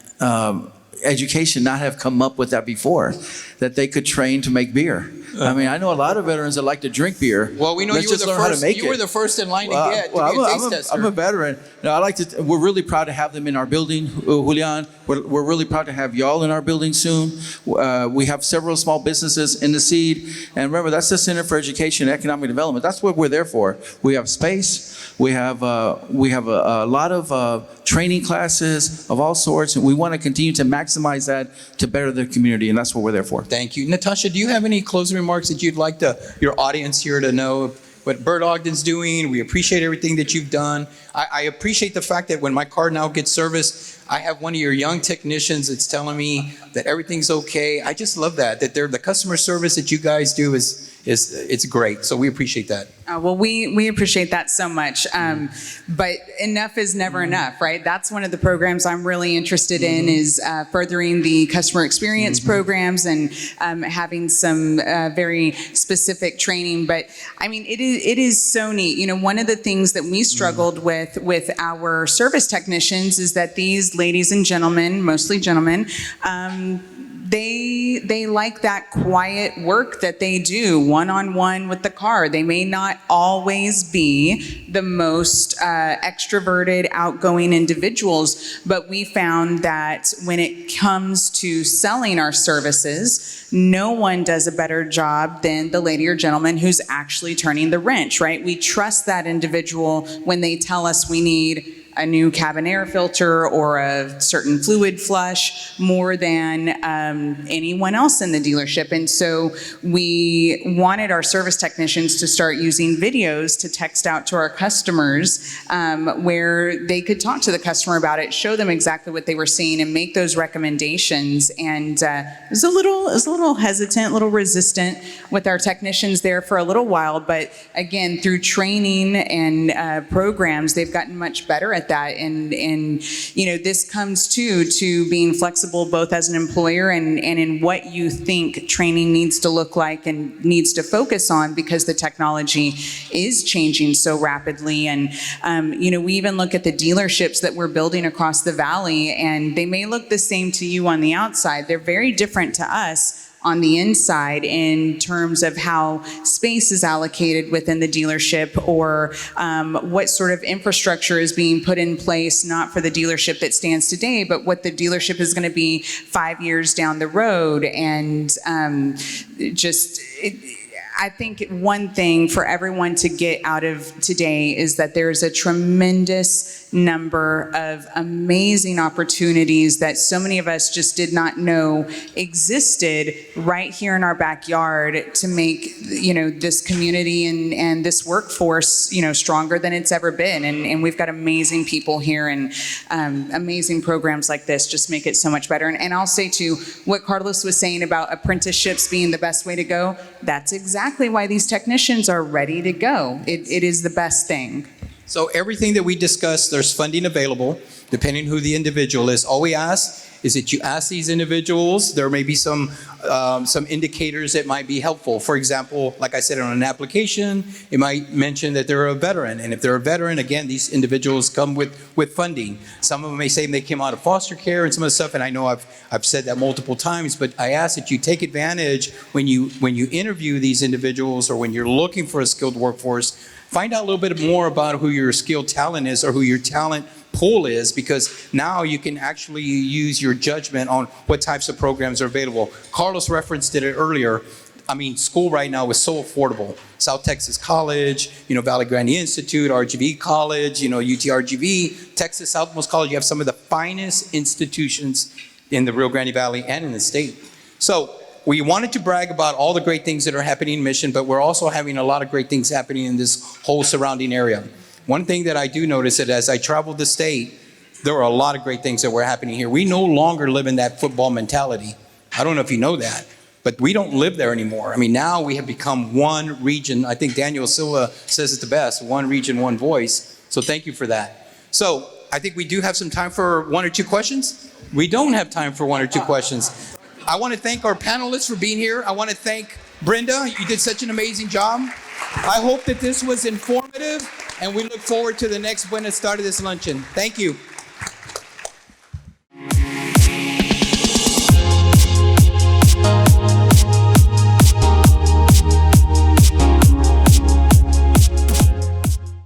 education not have come up with that before, that they could train to make beer? I mean, I know a lot of veterans that like to drink beer. Well, we know Let's you were just the learn how to first. make You were it. the first in line to be a taste tester. I'm a veteran. No, we're really proud to have them in our building, Julian. We're really proud to have y'all in our building soon. We have several small businesses in the seed. And remember, that's the Center for Education and Economic Development. That's what we're there for. We have space. We have a lot of training classes of all sorts. And we want to continue to maximize that to better the community. And that's what we're there for. Thank you. Natasha, do you have any closing remarks that you'd like your audience here to know what Bert Ogden's doing? We appreciate everything that you've done. I appreciate the fact that when my car now gets serviced, I have one of your young technicians that's telling me that everything's okay. I just love that the customer service that you guys do it's great. So we appreciate that. Well, we appreciate that so much. But enough is never enough, right? That's one of the programs I'm really interested in is furthering the customer experience programs and having some very specific training. But I mean, it is so neat. You know, one of the things that we struggled with our service technicians is that these ladies and gentlemen, mostly gentlemen, they like that quiet work that they do one-on-one with the car. They may not always be the most extroverted, outgoing individuals, but we found that when it comes to selling our services, no one does a better job than the lady or gentleman who's actually turning the wrench, right? We trust that individual when they tell us we need a new cabin air filter or a certain fluid flush more than anyone else in the dealership. And so we wanted our service technicians to start using videos to text out to our customers where they could talk to the customer about it, show them exactly what they were seeing and make those recommendations. And it was a little hesitant, a little resistant with our technicians there for a little while. But again, through training and programs, they've gotten much better at that. And you know, this comes to being flexible both as an employer and in what you think training needs to look like and needs to focus on, because the technology is changing so rapidly. And you know, we even look at the dealerships that we're building across the valley, and they may look the same to you on the outside. They're very different to us on the inside in terms of how space is allocated within the dealership, or what sort of infrastructure is being put in place, not for the dealership that stands today, but what the dealership is going to be 5 years down the road. And I think one thing for everyone to get out of today is that there's a tremendous number of amazing opportunities that so many of us just did not know existed right here in our backyard to make, you know, this community and this workforce, you know, stronger than it's ever been. And we've got amazing people here, and amazing programs like this just make it so much better. And I'll say too, what Carlos was saying about apprenticeships being the best way to go, that's exactly why these technicians are ready to go. It is the best thing. So everything that we discussed, there's funding available, depending who the individual is. All we ask is that you ask these individuals. There may be some indicators that might be helpful. For example, like I said, on an application, it might mention that they're a veteran. And if they're a veteran, again, these individuals come with funding. Some of them may say they came out of foster care and some of the stuff, and I know I've said that multiple times, but I ask that you take advantage when you interview these individuals, or when you're looking for a skilled workforce, find out a little bit more about who your skilled talent is, or who your talent pool is, because now you can actually use your judgment on what types of programs are available. Carlos referenced it earlier. I mean, school right now is so affordable. South Texas College, you know, Valley Grande Institute, RGV College, you know, UTRGV, Texas Southmost College. You have some of the finest institutions in the Rio Grande Valley and in the state. So we wanted to brag about all the great things that are happening in Mission, but we're also having a lot of great things happening in this whole surrounding area. One thing that I do notice that as I travel the state, there are a lot of great things that were happening here. We no longer live in that football mentality. I don't know if you know that, but we don't live there anymore. I mean, now we have become one region. I think Daniel Silva says it the best, one region, one voice. So thank you for that. So I think we do have some time for one or two questions. We don't have time for one or two questions. I want to thank our panelists for being here. I want to thank Brenda. You did such an amazing job. I hope that this was informative, and we look forward to the next Buenas Tardes Luncheon. Thank you.